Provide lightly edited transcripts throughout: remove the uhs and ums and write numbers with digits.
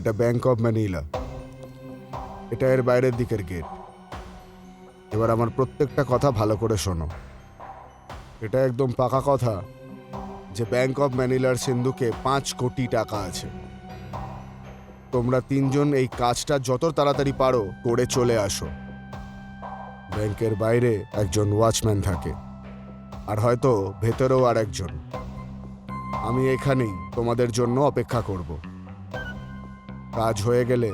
এটা bank of Manila. এটা এর বাইরের দিকের গেট। এবার আমার প্রত্যেকটা কথা ভালো করে শোনো। এটা একদম পাকা কথা যে ব্যাংক অফ ম্যানিলার সিন্ধুকে 5 কোটি টাকা আছে। তোমরা তিনজন এই কাজটা যত তাড়াতাড়ি পারো করে চলে আসো। ব্যাংকের বাইরে একজন ওয়াচম্যান থাকে, আর হয়তো ভেতরেও আর একজন। আমি এখানেই তোমাদের জন্য অপেক্ষা করব। কাজ হয়ে গেলে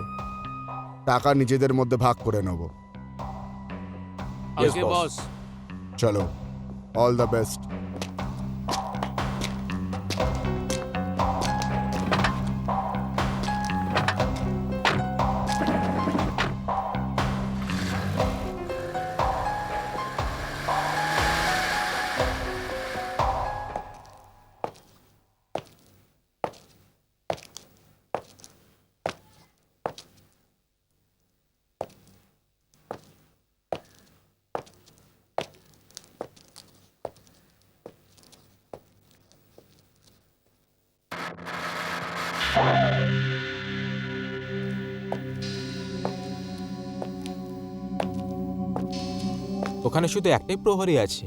টাকা নিজেদের মধ্যে ভাগ করে নেব। আগে বস। চলো, অল দ্য বেস্ট। ওখানে শুধু একটাই প্রহরী আছে,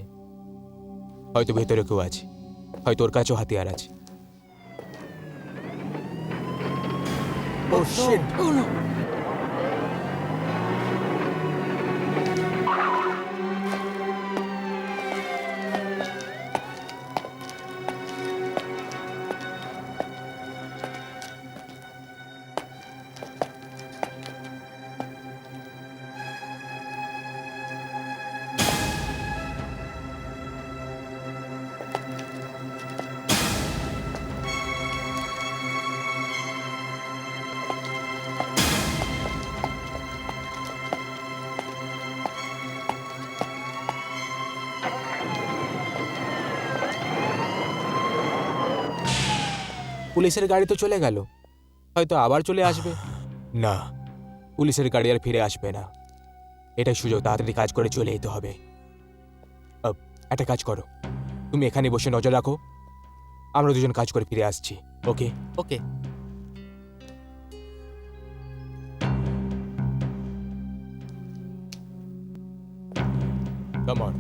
হয়তো ভেতরে কেউ আছে, হয়তো ওর কাছেও হাতিয়ার আছে। ও শিট। ও নো। পুলিশের গাড়ি তো চলে গেল, হয়তো আবার চলে আসবে। না, পুলিশের গাড়ি আর ফিরে আসবে না। এটাই সুযোগ, তাড়াতাড়ি কাজ করে চলে যেতে হবে। একটা কাজ করো, তুমি এখানে বসে নজর রাখো, আমরা দুজন কাজ করে ফিরে আসছি। ওকে? ওকে। Come on.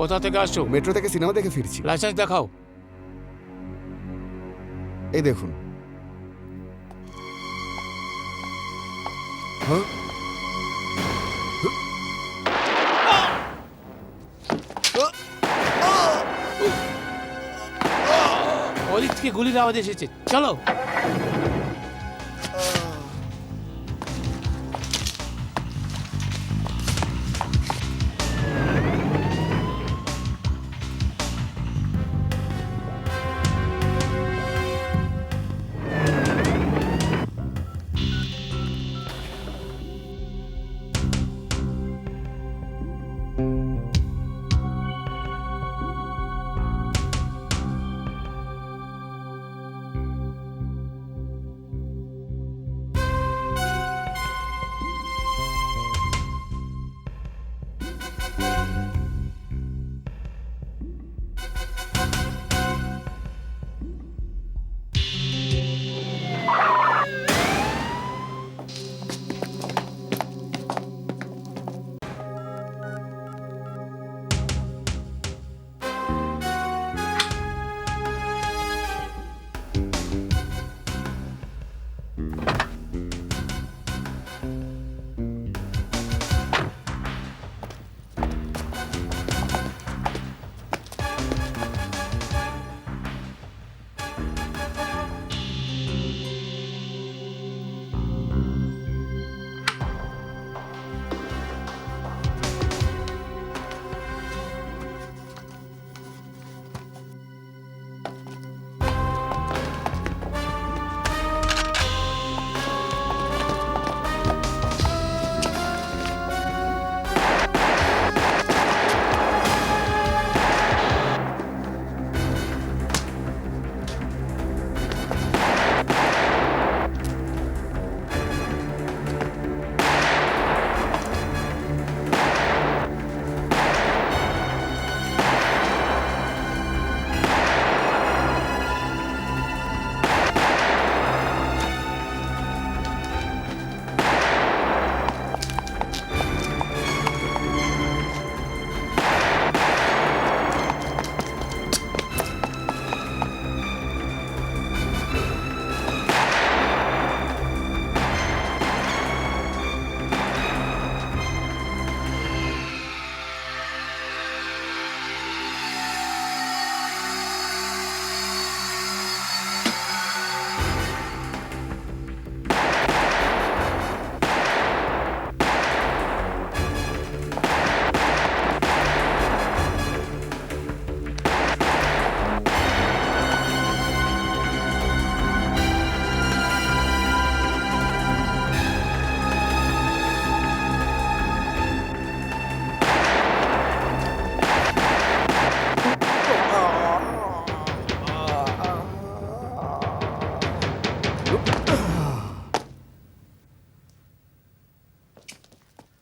কোথা থেকে আসছো? মেট্রো থেকে সিনেমা দেখে ফিরছি। লাইসেন্স দেখাও। এই দেখুন। হ্যাঁ? ওদিক থেকে গুলির আওয়াজ এসেছে, চলো।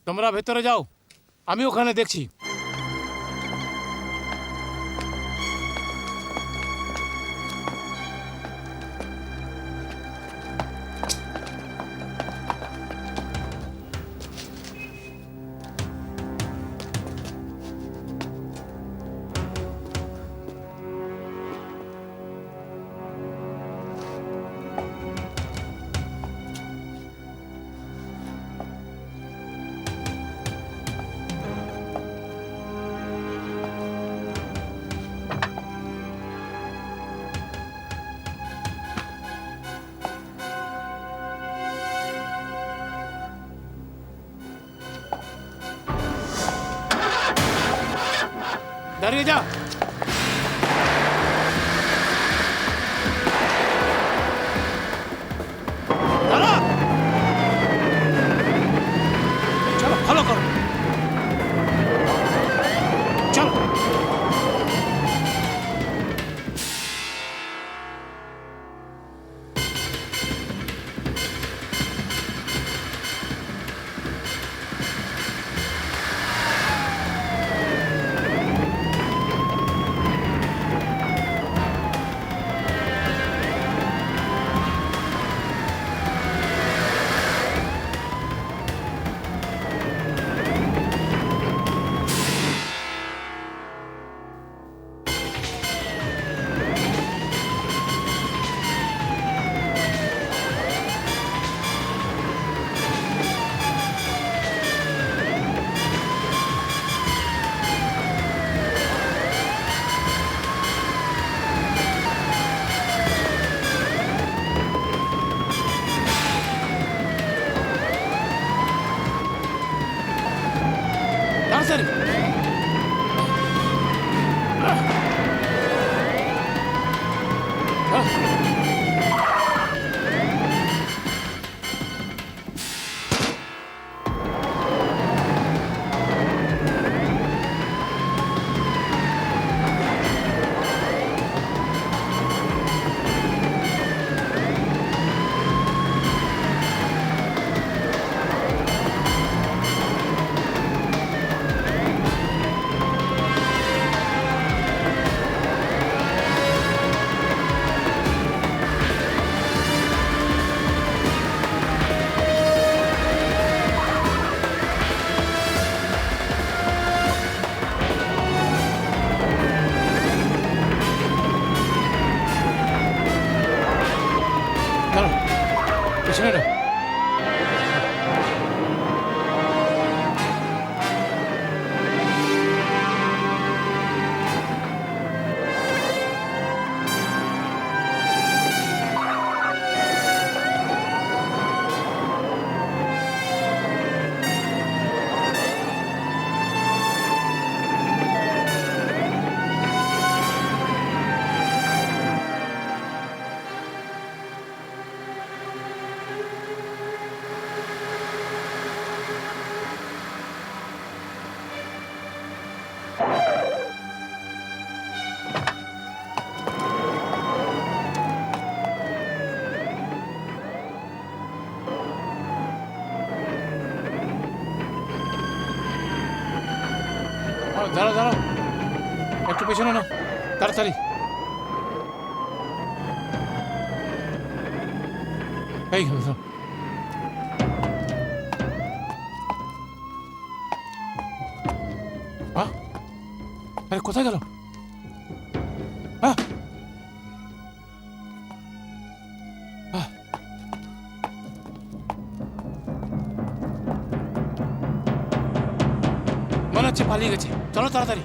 তোমরা ভেতরে যাও, আমি ওখানে দেখছি। দাঁড়িয়ে যা। দাঁড়া। চলো, ভালো করো। চলো। পেছনে নাও। দাঁড়াও দাঁড়াও, একটু পেছনে নাও, তাড়াতাড়ি। এই দাঁড়াও। আরে কোথায় গেল? মনে হচ্ছে পালিয়ে গেছে, চলো তাড়াতাড়ি।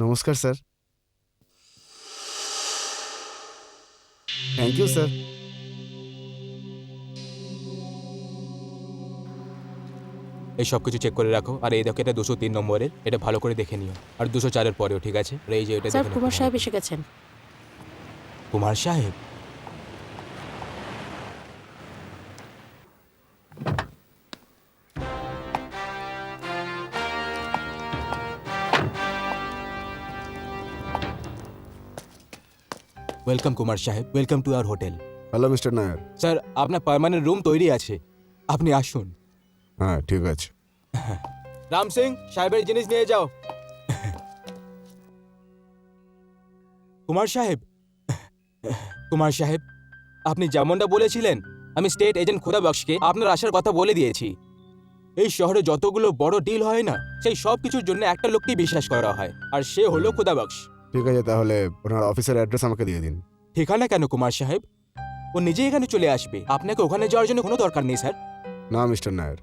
নমস্কার স্যার। Thank you sir. এই সব কিছু চেক করে রাখো। আর এই দেখো, এটা 203 নম্বরের, এটা ভালো করে দেখে নিও। আর 204-এর পরেও, ঠিক আছে? আর এই যে এটা স্যার, দেখে নাও। কুমার সাহেব এসে গেছেন। কুমার সাহেব? ওয়েলকাম কুমার সাহেব, welcome to our hotel. Hello mister Nair. Sir, আপনার পার্মানেন্ট রুম তৈরি আছে, আপনি আসুন। হ্যাঁ ঠিক আছে। রাম সিং, সাহেবের জিনিস নিয়ে যাও। কুমার সাহেব, কুমার সাহেব, আপনি যেমনটা বলেছিলেন, আমি স্টেট এজেন্ট খুদা বক্সকে আপনার আসার কথা বলে দিয়েছি। এই শহরে যতগুলো বড় ডিল হয় না, সেই সব কিছুর জন্য একটা লোককেই বিশ্বাস করা হয়, আর সে হলো খুদা বক্স। ঠিক আছে, তাহলে ওনার অফিসের অ্যাড্রেস আমাকে দিয়ে দিন। ঠিকানা কেন কুমার সাহেব? ও নিজেই এখানে চলে আসবে, আপনাকে ওখানে যাওয়ার জন্য কোনো দরকার নেই স্যার। না মিস্টার নায়ার,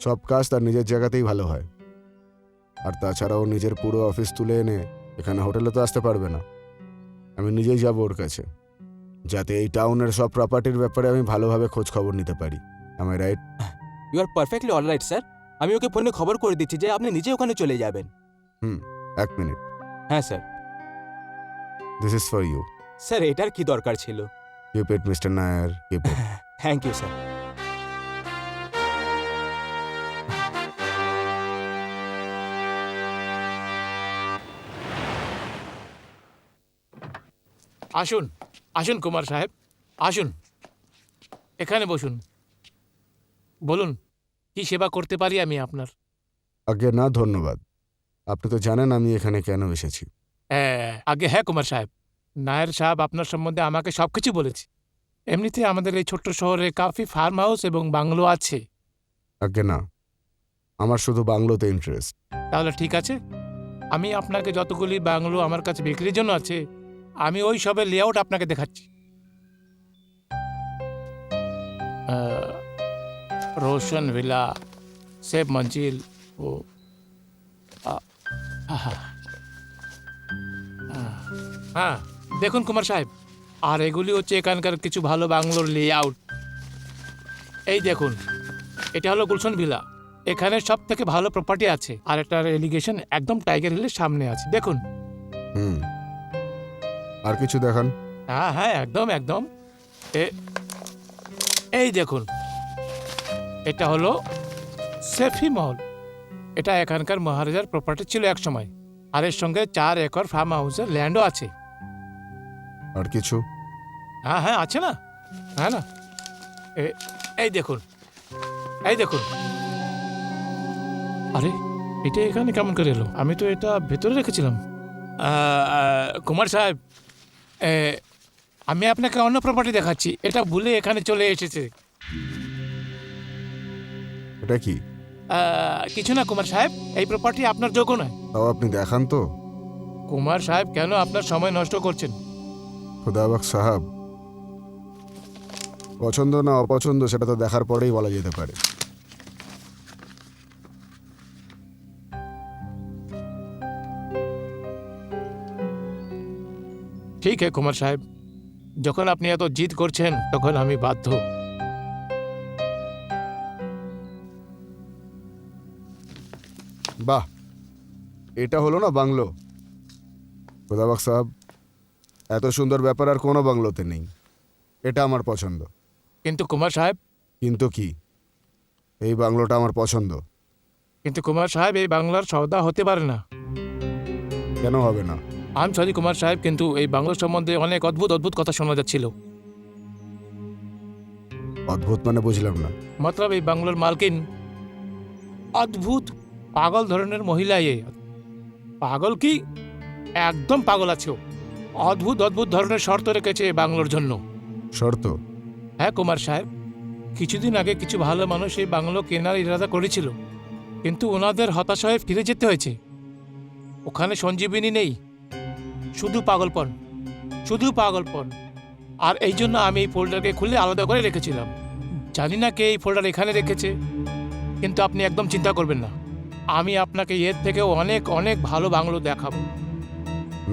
সব কাজ তার নিজের জায়গাতেই ভালো হয়। আর তাছাড়াও নিজের পুরো অফিস তুলে এনে এখানে হোটেলে তো আসতে পারবে না। আমি নিজেই যাব ওর কাছে, যাতে এই টাউনের সব প্রপার্টির ব্যাপারে আমি ভালোভাবে খোঁজ খবর নিতে পারি। am I right? You are perfectly alright sir. আমি ওকে ফোনে খবর করে দিচ্ছি যে আপনি নিজে ওখানে চলে যাবেন। এক মিনিট। হ্যাঁ sir. This is for you. Sir, এটার কি দরকার ছিল? Keep it mister Nair, keep it. Thank you sir. আসুন আসুন কুমার সাহেব, আসুন, এখানে বসুন। বলুন, কি সেবা করতে পারি আমি আপনার? আগে না, ধন্যবাদ। আপনি তো জানেন আমি এখানে কেন এসেছি। আগে হ্যাঁ কুমার সাহেব, নায়ের সাহেব আপনার সম্বন্ধে আমাকে সব কিছু বলেছে। এমনিতে আমাদের এই ছোট্ট শহরে কাফি ফার্ম হাউস এবং বাংলো আছে। আগে না, আমার শুধু বাংলোতে ইন্টারেস্ট। তাহলে ঠিক আছে, আমি আপনাকে যতগুলি বাংলো আমার কাছে বিক্রির জন্য আছে, আমি ওই সবের লেআউট আপনাকে দেখাচ্ছি। रोशन विला, सेब मंजिल, वो হ্যাঁ দেখুন কুমার সাহেব, আর এগুলি হচ্ছে এখানকার কিছু ভালো বাংলোর লেআউট। এই দেখুন, এটা হলো গুলশন ভিলা, এখানে সব থেকে ভালো প্রপার্টি আছে। আর একটা এলিগেশন একদম টাইগার হিলের সামনে আছে, দেখুন। আর কিছু দেখান। হ্যাঁ হ্যাঁ, একদম একদম। এই দেখুন, এটা হলো সেফি মহল, এটা এখানকার মহারাজার প্রপার্টি ছিল এক সময়। আর এর সঙ্গে 4 একর ফার্ম হাউসের ল্যান্ডও আছে। আর কিছু? হ্যাঁ হ্যাঁ আছে না, হ্যাঁ না, এই দেখুন, এই দেখুন। আরে এটা এখানে কেমন করে এলো? আমি তো এটা ভেতরে রেখেছিলাম। কুমার সাহেব, আমি আপনাকে অন্য প্রপার্টি দেখাচ্ছি, এটা ভুলে এখানে চলে এসেছে। এটা কি? কিছু না কুমার সাহেব, এই প্রপার্টি আপনার যোগ্য নয়। তাও আপনি দেখান তো। কুমার সাহেব কেন আপনার সময় নষ্ট করছেন? খুদাবাক সাহাব, পছন্দ না অপছন্দ সেটা তো দেখার পরেই বলা যেতে পারে। ঠিক আছে কুমার সাহেব, যখন আপনি এত জিদ করছেন তখন আমি বাধ্য। বাহ, এটা হলো না বাংলো। খুদাবাক সাহাব, এত সুন্দর ব্যাপার আর কোনো বাংলোতে নেই। এটা আমার পছন্দ। কিন্তু কুমার সাহেব, কিন্তু কি? এই বাংলোটা আমার পছন্দ। কিন্তু কুমার সাহেব, এই বাংলার সওদা হতে পারে না। কেন হবে না? আমি সরি কুমার সাহেব, কিন্তু এই বাংলোর সম্বন্ধে অনেক অদ্ভুত অদ্ভুত কথা শোনা যাচ্ছিল। অদ্ভুত মানে বুঝলাম না। মতলব এই বাংলোর মালকিন অদ্ভুত পাগল ধরনের মহিলা। পাগল কি, একদম পাগল আছে ও। অদ্ভুত অদ্ভুত ধরনের শর্ত রেখেছে এই বাংলোর জন্য। শর্ত? হ্যাঁ কুমার সাহেব, কিছুদিন আগে কিছু ভালো মানুষ এই বাংলো কেনার ইরাদা করেছিল, কিন্তু ওনাদের হতাশ হয়ে ফিরে যেতে হয়েছে। ওখানে সঞ্জীবিনী নেই, শুধু পাগলপন, শুধু পাগলপন। আর এই জন্য আমি এই ফোল্ডারকে খুলে আলাদা করে রেখেছিলাম। জানি না কে এই ফোল্ডার এখানে রেখেছে, কিন্তু আপনি একদম চিন্তা করবেন না, আমি আপনাকে এর থেকেও অনেক অনেক ভালো বাংলো দেখাবো।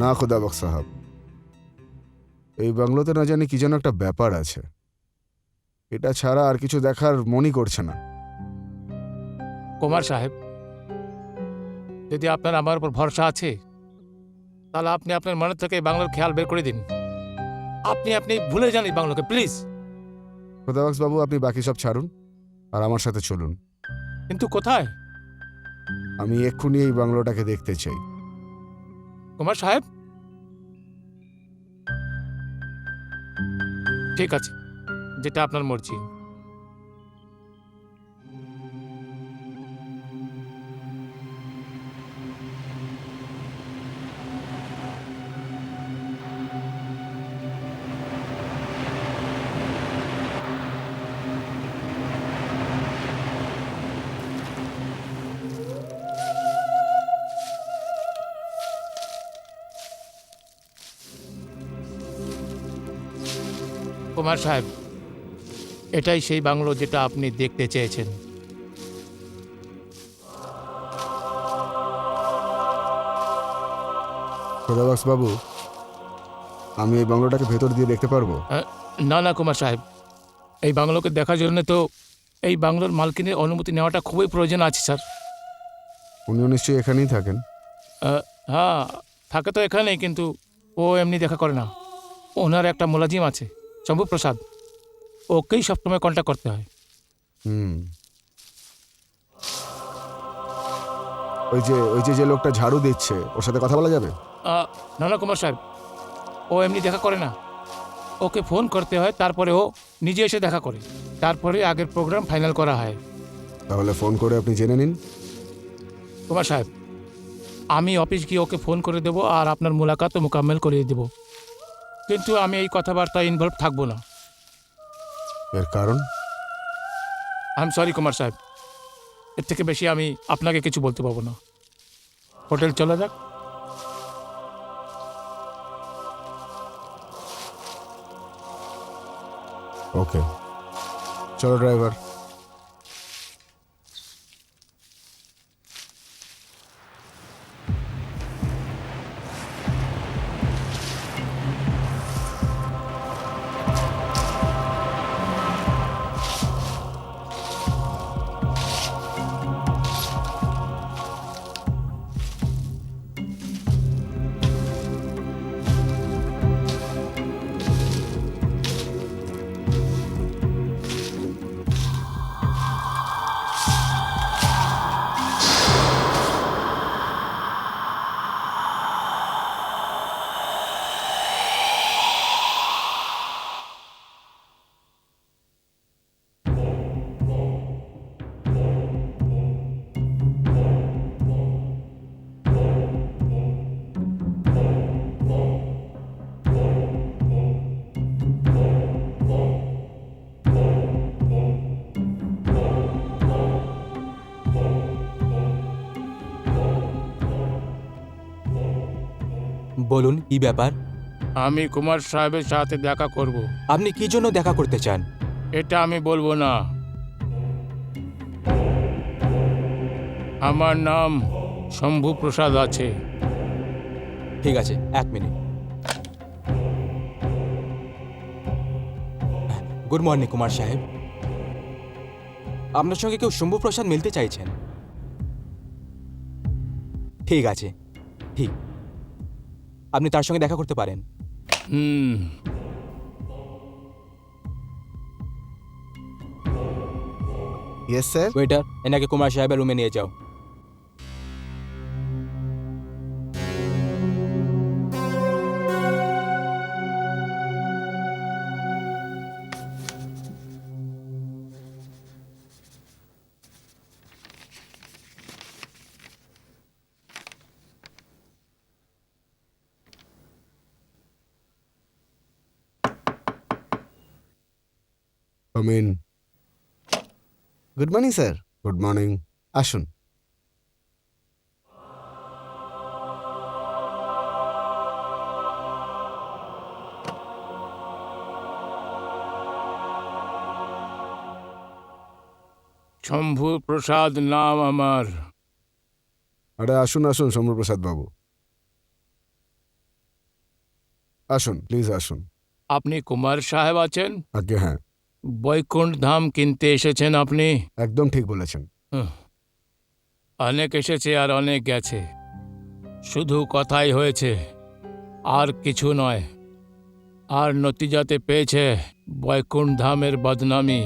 না খুদাবাক সাহাব, এই বাংলোতে না জানি কি যেন একটা ব্যাপার আছে। এটা ছাড়া আর কিছু দেখার মনই করছে না। কুমার সাহেব, যদি আপনার আমার উপর ভরসা আছে, তাহলে আপনি আপনার মনের থেকে এই বাংলোর খেয়াল বের করে দিন। আপনি ভুলে যান এই বাংলোকে, প্লিজ। খুদাবাক্স বাবু, আপনি বাকি সব ছাড়ুন আর আমার সাথে চলুন। কিন্তু কোথায়? আমি এক্ষুনি এই বাংলোটাকে দেখতে চাই। কুমার সাহেব, ঠিক আছে, যেটা আপনার মর্জি। কুমার সাহেব, এটাই সেই বাংলো যেটা আপনি দেখতে চেয়েছেন। খুদাবাক্স বাবু, আমি এই বাংলোটাকে ভেতর দিয়ে দেখতে পারবো? না না কুমার সাহেব, এই বাংলোকে দেখার জন্য তো এই বাংলোর মালকিনের অনুমতি নেওয়াটা খুবই প্রয়োজন আছে স্যার। উনিও নিশ্চয়ই এখানেই থাকেন। হ্যাঁ, থাকে তো এখানেই, কিন্তু ও এমনি দেখা করে না। ওনার একটা মোলাজিম আছে, শম্ভু প্রসাদ, ওকেই সবসময় কন্ট্যাক্ট করতে হয়। ওই যে লোকটা ঝাড়ু দিচ্ছে, ওর সাথে কথা বলা যাবে? না না কুমার সাহেব, ও এমনি দেখা করে না, ওকে ফোন করতে হয়, তারপরে ও নিজে এসে দেখা করে, তারপরে আগের প্রোগ্রাম ফাইনাল করা হয়। তাহলে ফোন করে আপনি জেনে নিন। কুমার সাহেব, আমি অফিস গিয়ে ওকে ফোন করে দেবো আর আপনার মুলাকাতও মোকাম্মেল করিয়ে দেবো, কিন্তু আমি এই কথাবার্তায় ইনভলভ থাকবো না। এর কারণ? আই এম সরি কুমার সাহেব, এর থেকে বেশি আমি আপনাকে কিছু বলতে পারবো না। হোটেল চলে যাক। ওকে, চলো ড্রাইভার। বলুন কি ব্যাপার? আমি কুমার সাহেবের সাথে দেখা করব। আপনি কি জন্য দেখা করতে চান? এটা আমি বলবো না। আমার নাম শম্ভু প্রসাদ আছে। ঠিক আছে, 1 মিনিট। গুড মর্নিং কুমার সাহেব। আপনার সঙ্গে কেউ শম্ভু প্রসাদ মিলতে চাইছেন। ঠিক আছে, ঠিক, আপনি তার সঙ্গে দেখা করতে পারেন। হুম। Yes sir. ওয়েটার, এনাকে কুমার সাহেবের রুমে নিয়ে যাও। Come in. Good morning sir. Good morning, আসুন। শম্ভু প্রসাদ নাম আমার। আরে আসুন আসুন শম্ভুপ্রসাদ বাবু, আসুন প্লিজ আসুন। আপনি কুমার সাহেব আছেন? আগে হ্যাঁ, বৈকুণ্ঠ ধাম কিনতে এসেছেন আপনি? একদম ঠিক বলেছেন। অনেক এসেছে আর অনেক গেছে, শুধু কথাই হয়েছে আর কিছু নয়। আর নতিজাতে পেয়েছে বৈকুণ্ঠ ধামের বদনামি।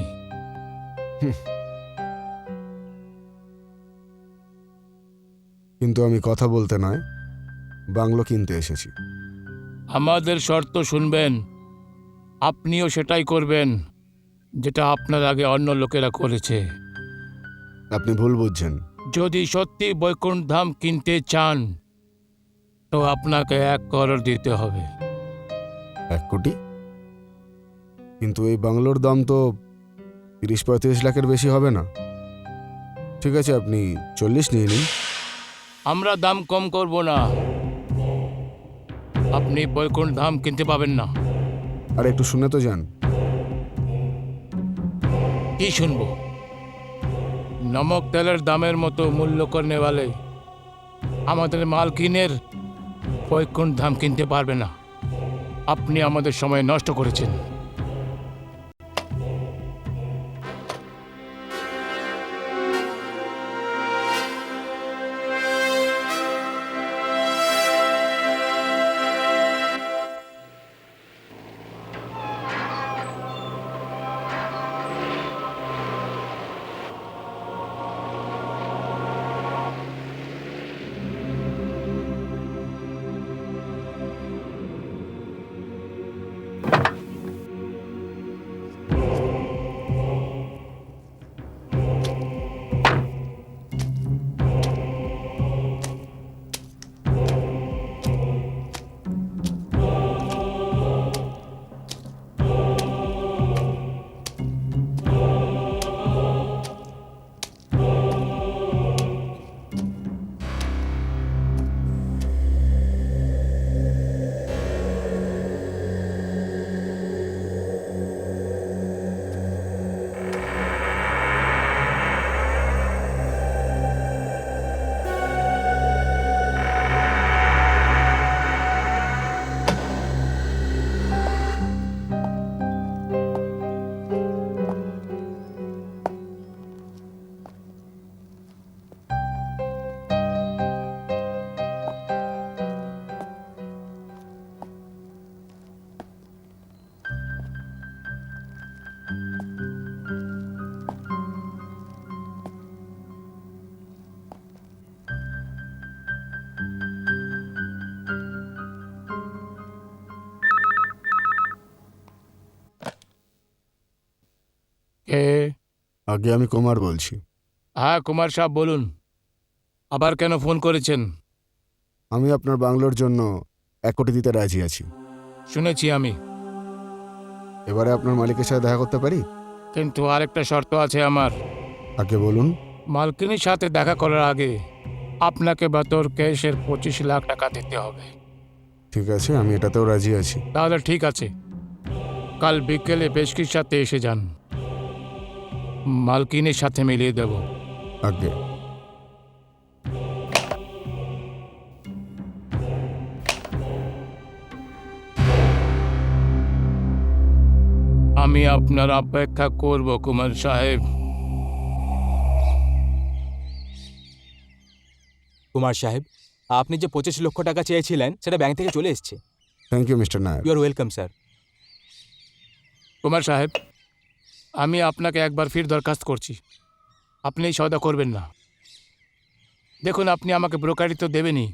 কিন্তু আমি কথা বলতে নয়, বাংলো কিনতে এসেছি। আমাদের শর্ত শুনবেন, আপনিও সেটাই করবেন যেটা আপনার আগে অন্য লোকেরা করেছে। আপনি ভুল বুঝছেন। যদি সত্যি বৈকুণ্ঠ ধাম কিনতে চান তো আপনাকে 1 করোড় দিতে হবে। 1 কোটি? কিন্তু এই বাংলোর দাম তো 30-35 লাখের বেশি হবে না? ঠিক আছে, আপনি 40 নিয়ে নিন। আমরা দাম কম করব না, আপনি বৈকুণ্ঠ ধাম কিনতে পাবেন না। আর একটু শুনে তো যান। কি শুনবো? নমক তেলের দামের মতো মূল্য করনে वाले আমাদের মালকিনের বৈকুণ্ঠ ধাম কিনতে পারবে না। আপনি আমাদের সময় নষ্ট করেছেন। কে? আগে আমি কুমার বলছি। হ্যাঁ কুমার সাহেব বলুন, আবার কেন ফোন করেছেন? আমি আপনার বাংলোর জন্য 1 কোটি দিতে রাজি আছি। শুনেছি আমি, এবারে আপনার মালিকের সাথে দেখা করতে পারি? কিন্তু আরেকটা শর্ত আছে আমার। আগে বলুন। মালকিনের সাথে দেখা করার আগে আপনাকে বেতর ক্যাশের 25 লাখ টাকা দিতে হবে। ঠিক আছে, আমি এটাতেও রাজি আছি। তাহলে ঠিক আছে, কাল বিকেলে বেশকির সাথে এসে যান, মালকিনের সাথে মিলিয়ে দেব। আগে আমি আপনার অপেক্ষা করব কুমার সাহেব। কুমার সাহেব, আপনি যে 25 লক্ষ টাকা চেয়েছিলেন সেটা ব্যাংক থেকে চলে এসেছে। Thank you mister Nair. You are welcome sir. Kumar সাহেব, আমি আপনাকে একবার ফির দরখাস্ত করছি, আপনি এই সওদা করবেন না। দেখুন, আপনি আমাকে ব্রোকারি তো দেবেনই,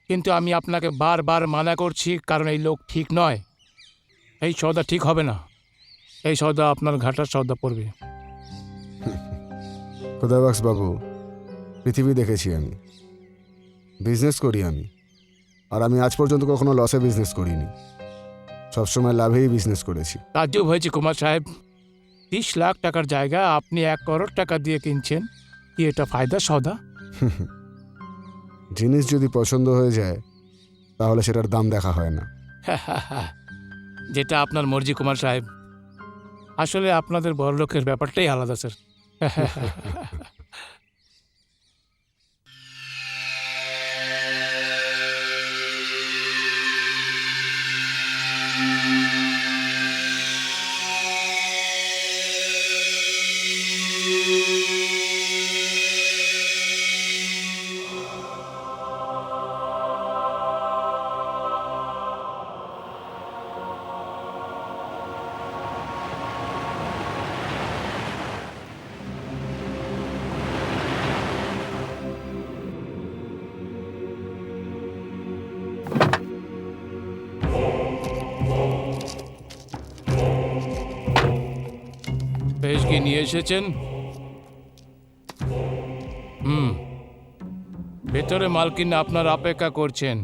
কিন্তু আমি আপনাকে বারবার মানা করছি, কারণ এই লোক ঠিক নয়। এই সওদা ঠিক হবে না। এই সওদা আপনার ঘাটার সওদা পড়বে। খোদাবাক্স বাবু, পৃথিবী দেখেছি আমি, বিজনেস করি আমি, আর আমি আজ পর্যন্ত কখনো লসে বিজনেস করিনি, সবসময় লাভেই বিজনেস করেছি। তাজ্জব হয়েছে কুমার সাহেব, 30 লাখ টাকার জায়গা আপনি 1 করোড় টাকা দিয়ে কিনছেন। কি এটা ফায়দা সওদা? জিনিস যদি পছন্দ হয়ে যায় তাহলে সেটার দাম দেখা হয় না। যেটা আপনার মর্জি কুমার সাহেব, আসলে আপনাদের বড়লোকের ব্যাপারটাই আলাদা স্যার। বেশ কি নিয়ে এসেছেন? ভেতরে মালকিন আপনার অপেক্ষা করছেন,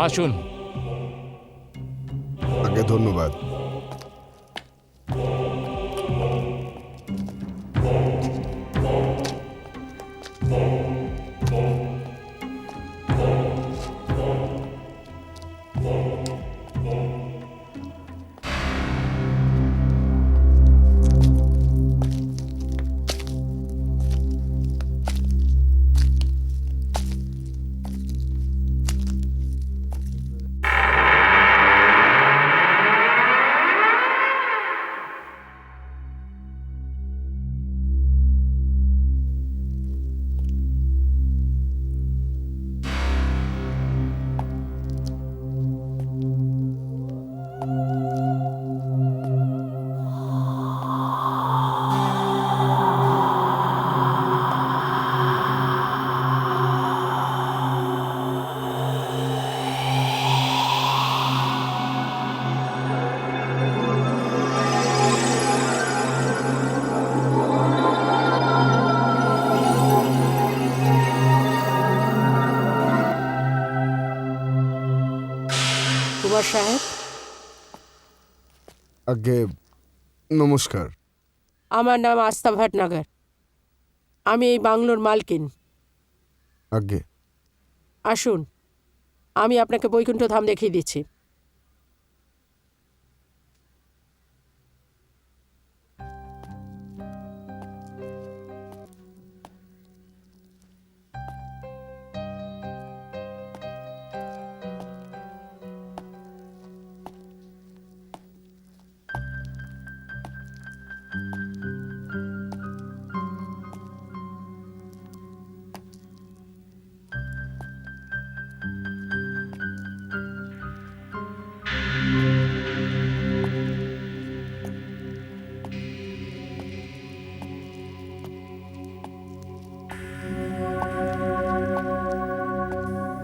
আসুন। আগে ধন্যবাদ। কুমার সাহেব, আগে নমস্কার। আমার নাম আস্থা ভাটনাগর, আমি এই বাংলোর মালকিন। আগে আসুন, আমি আপনাকে বৈকুণ্ঠ ধাম দেখিয়ে দিচ্ছি।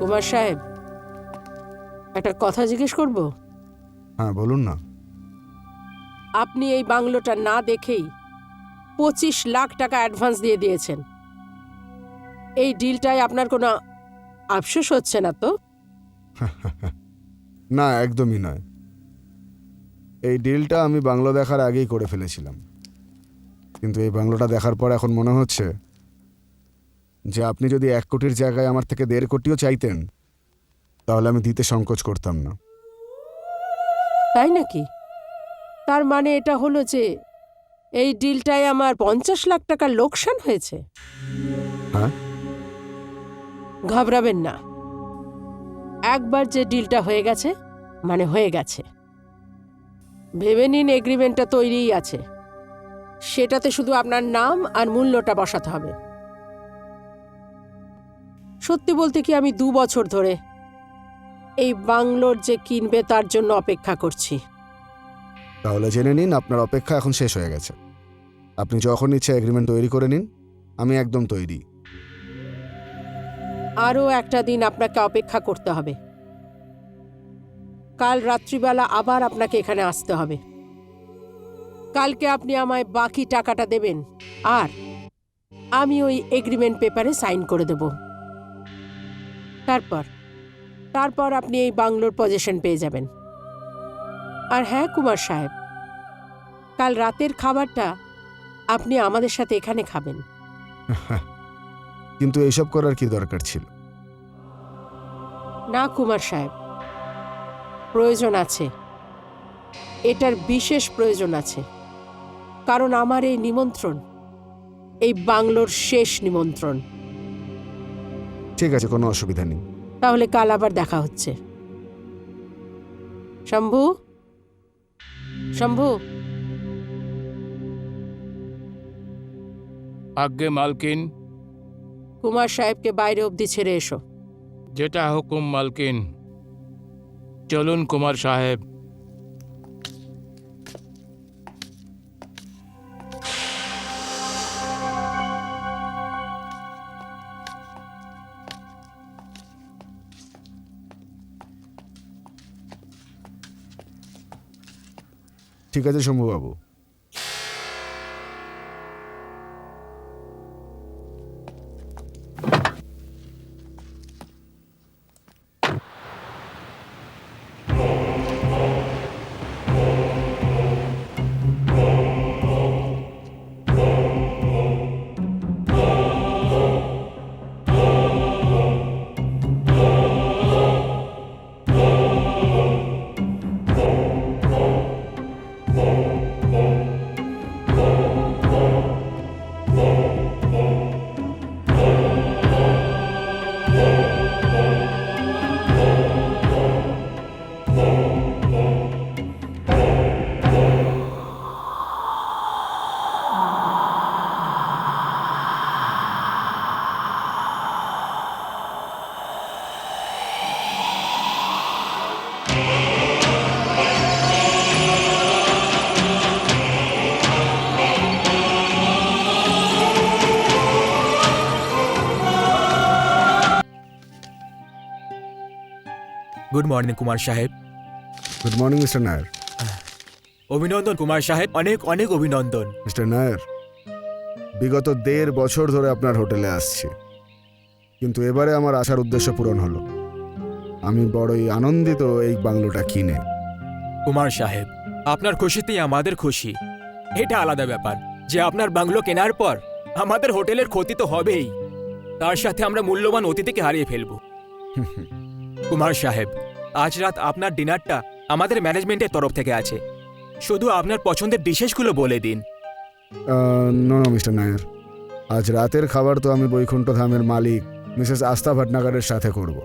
কুমার সাহেব, একটা কথা জিজ্ঞেস করব? হ্যাঁ বলুন না। আপনি এই বাংলোটা না দেখেই 25 লাখ টাকা অ্যাডভান্স দিয়ে দিয়েছেন। এই ডিলটায় আপনার কোনো আফসোস হচ্ছে না তো? না, একদমই নয়। এই ডিলটা আমি বাংলো দেখার আগেই করে ফেলেছিলাম, কিন্তু এই বাংলোটা দেখার পর এখন মনে হচ্ছে যে আপনি যদি 1 কোটির জায়গায় আমার থেকে 1.5 কোটিও চাইতেন তাহলে আমি দিতে সংকোচ করতাম না। তাই নাকি? তার মানে এটা হলো যে এই ডিলটায় আমার 50 লাখ টাকার লোকসান হয়েছে। হ্যাঁ, ঘাবড়াবেন না, একবার যে ডিলটা হয়ে গেছে মানে হয়ে গেছে। ভেবে নিন এগ্রিমেন্টটা তৈরিই আছে, সেটাতে শুধু আপনার নাম আর মূল্যটা বসাতে হবে। সত্যি বলতে কি আমি 2 বছর ধরে এই বাংলোর যে কিনবে তার জন্য অপেক্ষা করছি। তাহলে জেনে নিন আপনার অপেক্ষা এখন শেষ হয়ে গেছে। আপনি যখন ইচ্ছে এগ্রিমেন্ট তৈরি করে নিন, আমি একদম তৈরি। আরও একটা দিন আপনাকে অপেক্ষা করতে হবে। কাল রাত্রিবেলা আবার আপনাকে এখানে আসতে হবে। কালকে আপনি আমায় বাকি টাকাটা দেবেন আর আমি ওই এগ্রিমেন্ট পেপারে সাইন করে দেব। তারপর আপনি এই বাংলোর পজিশন পেয়ে যাবেন। আর হ্যাঁ কুমার সাহেব, কাল রাতের খাবারটা আপনি আমাদের সাথে এখানে খাবেন। কিন্তু এইসব করার কি দরকার ছিল? না কুমার সাহেব, প্রয়োজন আছে, এটার বিশেষ প্রয়োজন আছে। কারণ আমার এই নিমন্ত্রণ এই বাংলোর শেষ নিমন্ত্রণ। ঠিক আছে, কোনো অসুবিধা নেই। তাহলে কাল আবার দেখা হচ্ছে। শম্ভু, শম্ভু, আজ্ঞে মালকিন। কুমার সাহেবকে বাইরে অবধি ছেড়ে এসো। যেটা হুকুম মালকিন। চলুন কুমার সাহেব। ঠিক আছে শম্ভুবাবু। গুড মর্নিং কুমার সাহেব। Good morning mister Nair. অভিনন্দন কুমার সাহেব, অনেক অনেক অভিনন্দন। মিস্টার নায়ার, বিগত 1.5 বছর ধরে আপনার হোটেলে আসছি, কিন্তু এবারে আমার আসার উদ্দেশ্য পূরণ হলো। আমি বড়ই আনন্দিত এই বাংলোটা কিনে। কুমার সাহেব, আপনার খুশিতেই আমাদের খুশি। এটা আলাদা ব্যাপার যে আপনার বাংলো কেনার পর আমাদের হোটেলের ক্ষতি তো হবেই, তার সাথে আমরা মূল্যবান অতিথিকে হারিয়ে ফেলব। কুমার সাহেব, আজ রাত আপনার ডিনারটা আমাদের ম্যানেজমেন্টের তরফ থেকে আছে। শুধু আপনার পছন্দের ডিশেসগুলো বলে দিন। নো মিস্টার নায়ার, আজ রাতের খাবার তো আমি বৈকুণ্ঠ ধামের মালিক মিসেস আস্থা ভটনাগরের সাথে করব।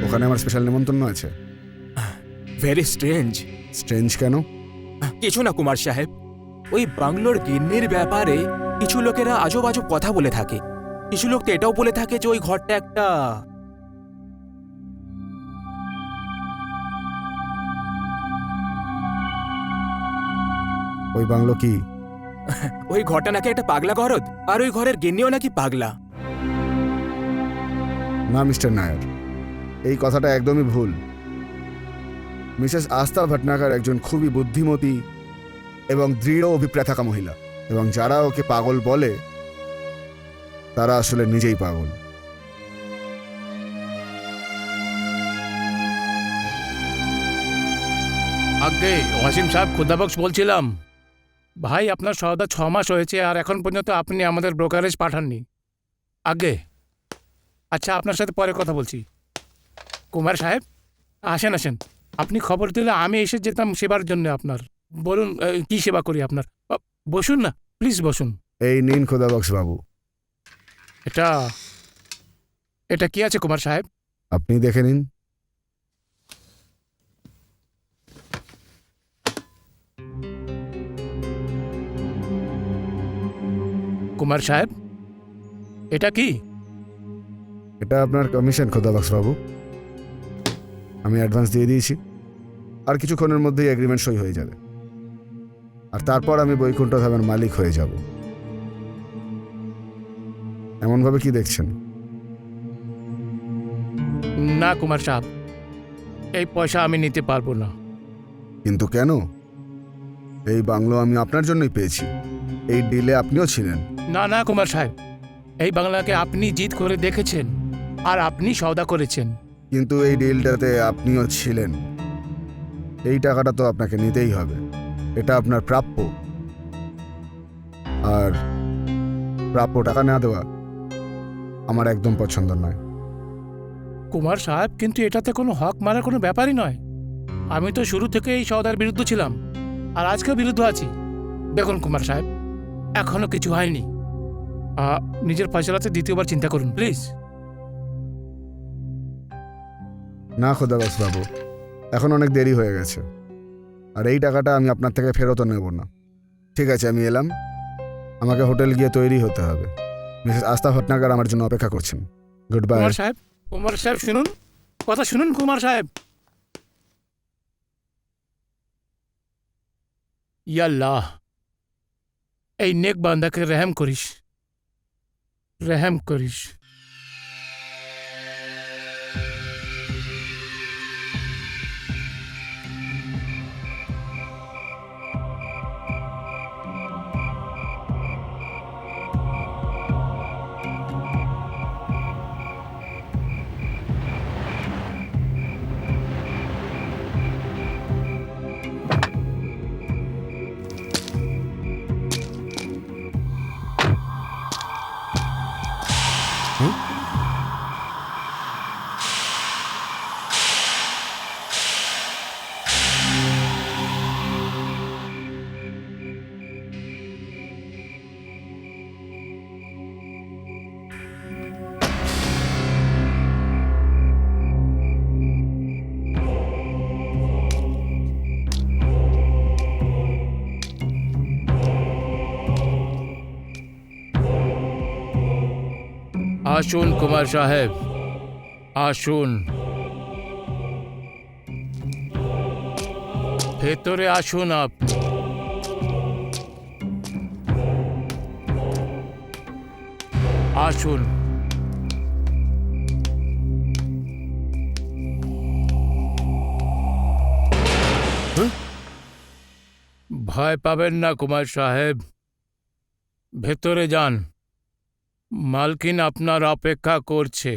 ওখানে আমার স্পেশাল নিমন্ত্রণ আছে। Very strange. স্ট্রেঞ্জ কেন? কিছু না কুমার সাহেব, ওই বাংলোর গিন্নির ব্যাপারে কিছু লোকেরা আজব আজব কথা বলে থাকে। কিছু লোক তো এটাও বলে থাকে যে ওই ঘরটা একটা ওই বাংলো কি? ওই ঘরটা নাকি একটা পাগলা ঘরদ, আর ওই ঘরের গিন্নিও নাকি পাগলা। না মিস্টার নায়ার, এই কথাটা একদমই ভুল। মিসেস আস্থা ভটনাগর একজন খুবই বুদ্ধিমতী এবং দৃঢ় অভিপ্রায় থাকা মহিলা, এবং যারা ওকে পাগল বলে তারা আসলে নিজেই পাগল। আজ্ঞে ওয়াসিম সাহেব, খুদাবক্স বলছিলাম। ভাই, আপনার সওদা 6 মাস হয়েছে আর এখন পর্যন্ত আপনি আমাদের ব্রোকারেজ পাঠাননি। আজ্ঞে, আচ্ছা আপনার সাথে পরে কথা বলছি। কুমার সাহেব, আসেন আসেন। আপনি খবর দিলে আমি এসে যেতাম সেবার জন্য আপনার। বলুন কি সেবা করি আপনার। বসুন না, প্লিজ বসুন। এই নিন খোদাবক্স বাবু, এটা এটা কি আছে কুমার সাহেব? আপনি দেখে নিন। কুমার সাহেব, এটা কি? এটা আপনার কমিশন খোদাবক্স বাবু। আমি অ্যাডভান্স দিয়ে দিয়েছি, আর কিছুক্ষণের মধ্যেই এগ্রিমেন্ট সই হয়ে যাবে, আর তারপর আমি বৈকুণ্ঠ ধামের মালিক হয়ে যাব। এমনভাবে কি দেখছেন? না কুমার সাহেব, এই পয়সা আমি নিতে পারবো না। কিন্তু কেন? এই বাংলো আমি আপনার জন্যই পেয়েছি, এই ডিলে আপনিও ছিলেন। না না কুমার সাহেব, এই বাংলাকে আপনি জিত করে দেখেছেন আর আপনি সওদা করেছেন। কিন্তু এই ডিলটাতে আপনিও ছিলেন, এই টাকাটা তো আপনাকে নিতেই হবে, এটা আপনার প্রাপ্য। আর প্রাপ্য টাকা না দেওয়া আমার একদম পছন্দ নয়। কুমার সাহেব, কিন্তু এটাতে কোনো হক মারার কোনো ব্যাপারই নয়। আমি তো শুরু থেকে এই সওদার বিরুদ্ধে ছিলাম, আর আজকেও বিরুদ্ধে আছি। দেখুন কুমার সাহেব, এখনো কিছু হয়নি। নিজের ফয়সালাতে দ্বিতীয়বার চিন্তা করুন প্লিজ। না খোদাবাস বাবু, এখন অনেক দেরি হয়ে গেছে, আর এই টাকাটা আমি আপনার থেকে ফেরতও নেব না। ঠিক আছে, আমি এলাম, আমাকে হোটেল গিয়ে তৈরি হতে হবে। মিসেস আস্থা ভটনাগর আমার জন্য অপেক্ষা করছেন। Good bye. কুমার সাহেব শুনুন, কথা শুনুন কুমার সাহেব। ইয়াল্লাহ, এই নেক বান্দাকে রেহেম করিস, রেহেম করিস। আসুন কুমার সাহেব, আসুন, ভেতরে আসুন আপনি। আসুন। ভয় পাবেন না কুমার সাহেব, ভেতরে যান, মালকিন আপনার অপেক্ষা করছে।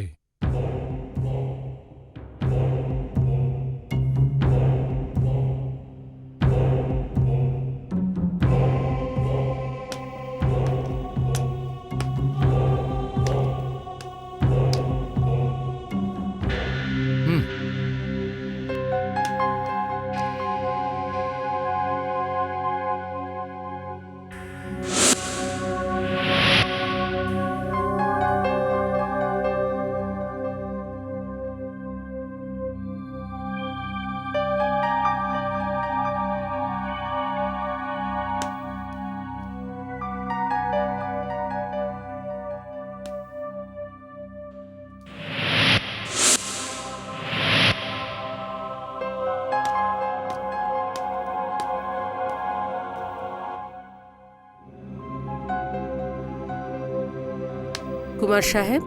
কুমার সাহেব,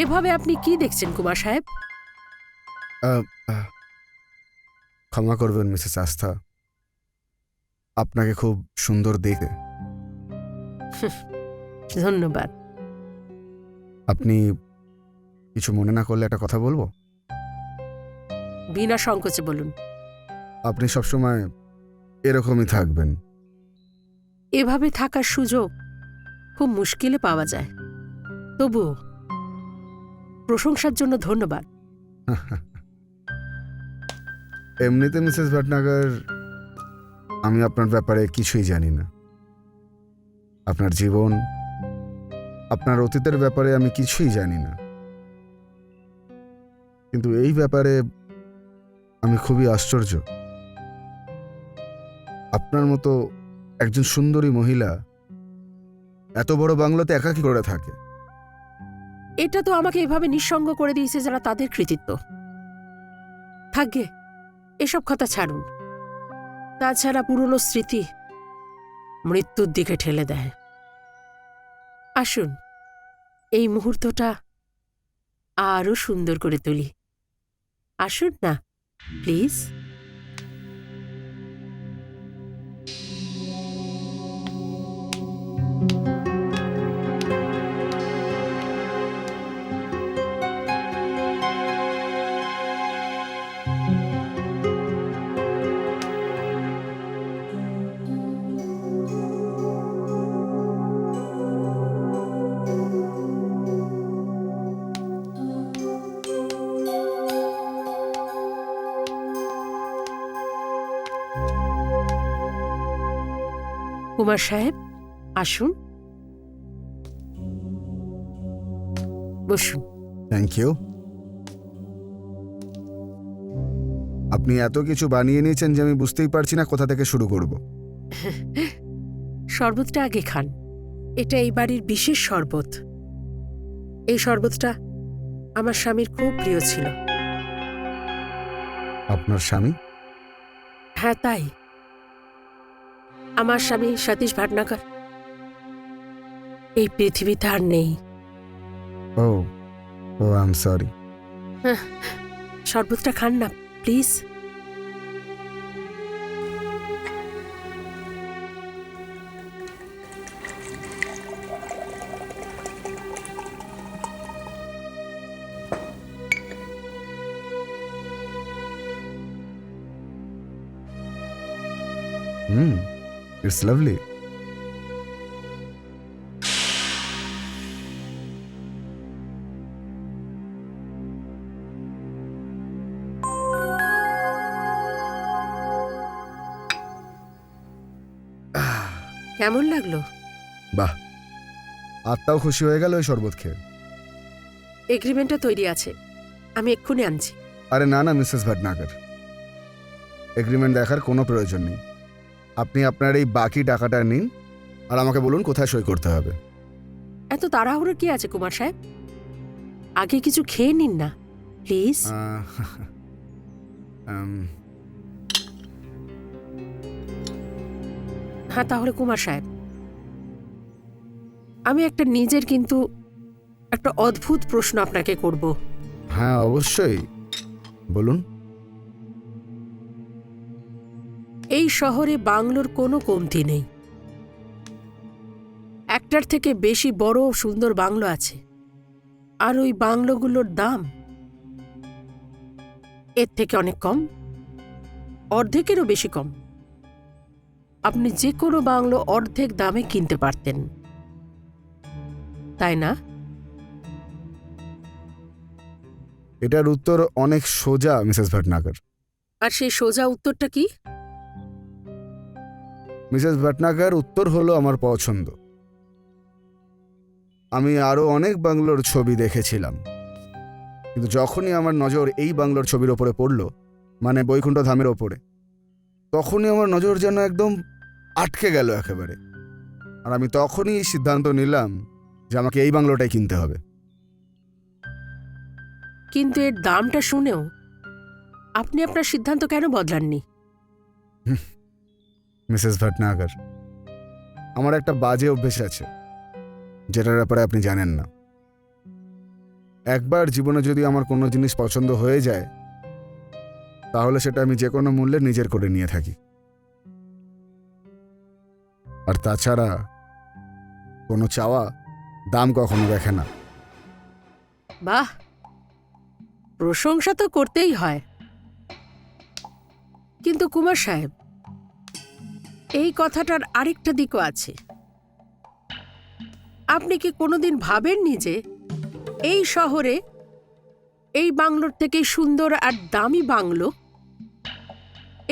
এভাবে আপনি কি দেখছেন কুমার সাহেব? ক্ষমা করবেন মিসেস আস্থা, আপনাকে খুব সুন্দর দেখে। ধন্যবাদ। আপনি কিছু মনে না করলে একটা কথা বলবো? বিনা সংকোচে বলুন। আপনি সবসময় এরকমই থাকবেন। এভাবে থাকার সুযোগ খুব মুশকিলে পাওয়া যায়। তবুও প্রশংসার জন্য ধন্যবাদ। এমনিতে মিসেস ভটনাগর, আমি আপনার ব্যাপারে কিছুই জানি না। আপনার জীবন, আপনার অতীতের ব্যাপারে আমি কিছুই জানি না, কিন্তু এই ব্যাপারে আমি খুবই আশ্চর্য। আপনার মতো একজন সুন্দরী মহিলা এত বড় বাংলোতে একা কি করে থাকে? এটা তো আমাকে এভাবে নিঃসঙ্গ করে দিয়েছে যারা তাদের কৃতিত্ব। থাকবে, এসব কথা ছাড়ুন। তাছাড়া পুরনো স্মৃতি মৃত্যুর দিকে ঠেলে দেয়। আসুন, এই মুহূর্তটা আরো সুন্দর করে তুলি। আসুন না প্লিজ। কুমার সাহেব, আসুন, বসুন। Thank you. আপনি এত কিছু বানিয়ে নিয়েছেন যে আমি বুঝতেই পারছি না কোথা থেকে শুরু করব। শরবতটা আগে খান। এটা এই বাড়ির বিশেষ শরবত। এই শরবতটা আমার স্বামীর খুব প্রিয় ছিল। আপনার স্বামী? হ্যাঁ, তাই। আমার স্বামী সতীশ ভাটনাগর এই পৃথিবীতে আর নেই। ও ও আই এম সরি। শরবতটা খান না প্লিজ। It's lovely. কেমন লাগলো? বাহ, আত্মাও খুশি হয়ে গেল ওই শরবত খেয়ে। এগ্রিমেন্টটা তৈরি আছে, আমি এক্ষুনি আনছি। আরে না না মিসেস ভটনাগর, এগ্রিমেন্ট দেখার কোনো প্রয়োজন নেই। আপনি আপনার এই বাকি টাকাটা নিন আর আমাকে বলুন কোথায় সই করতে হবে। এত তাড়াহুড়ো কি আছে কুমার সাহেব? আগে কিছু খেয়ে নিন না প্লিজ। হ্যাঁ, তাহলে কুমার সাহেব, আমি একটা নিজের কিন্তু একটা অদ্ভুত প্রশ্ন আপনাকে করব। হ্যাঁ অবশ্যই, বলুন। এই শহরে বাংলোর কোনো কমতি নেই। একটার থেকে বেশি বড় সুন্দর বাংলো আছে, আর ওই বাংলোগুলোর দাম এর থেকে অনেক কম, অর্ধেকেরও বেশি কম। আপনি যে কোনো বাংলো অর্ধেক দামে কিনতে পারতেন, তাই না? এটার উত্তর অনেক সোজা মিসেস ভটনাগর। আর সেই সোজা উত্তরটা কি? মিসেস ভটনাগর, উত্তর হলো আমার পছন্দ। আমি আরো অনেক বাংলোর ছবি দেখেছিলাম, কিন্তু যখনই আমার নজর এই বাংলোর ছবির ওপরে পড়ল, মানে বৈকুণ্ঠ ধামের ওপরে, তখনই আমার নজর যেন একদম আটকে গেল একেবারে। আর আমি তখনই এই সিদ্ধান্ত নিলাম যে আমাকে এই বাংলোটাই কিনতে হবে। কিন্তু এর দামটা শুনেও আপনি আপনার সিদ্ধান্ত কেন বদলাননি? মিসেস ভটনাগর, আমার একটা বাজে অভ্যেস আছে যেটার ব্যাপারে আপনি জানেন না। একবার জীবনে যদি আমার কোনো জিনিস পছন্দ হয়ে যায় তাহলে সেটা আমি যে কোনো মূল্যে নিজের করে নিয়ে থাকি। আর তাছাড়া কোনো চাওয়া দাম কখনো দেখে না। বাহ, প্রশংসা তো করতেই হয়। কিন্তু কুমার সাহেব, এই কথাটার আরেকটা দিকও আছে। আপনি কি কোনোদিন ভাবেননি যে এই শহরে এই বাংলোর থেকে সুন্দর আর দামি বাংলো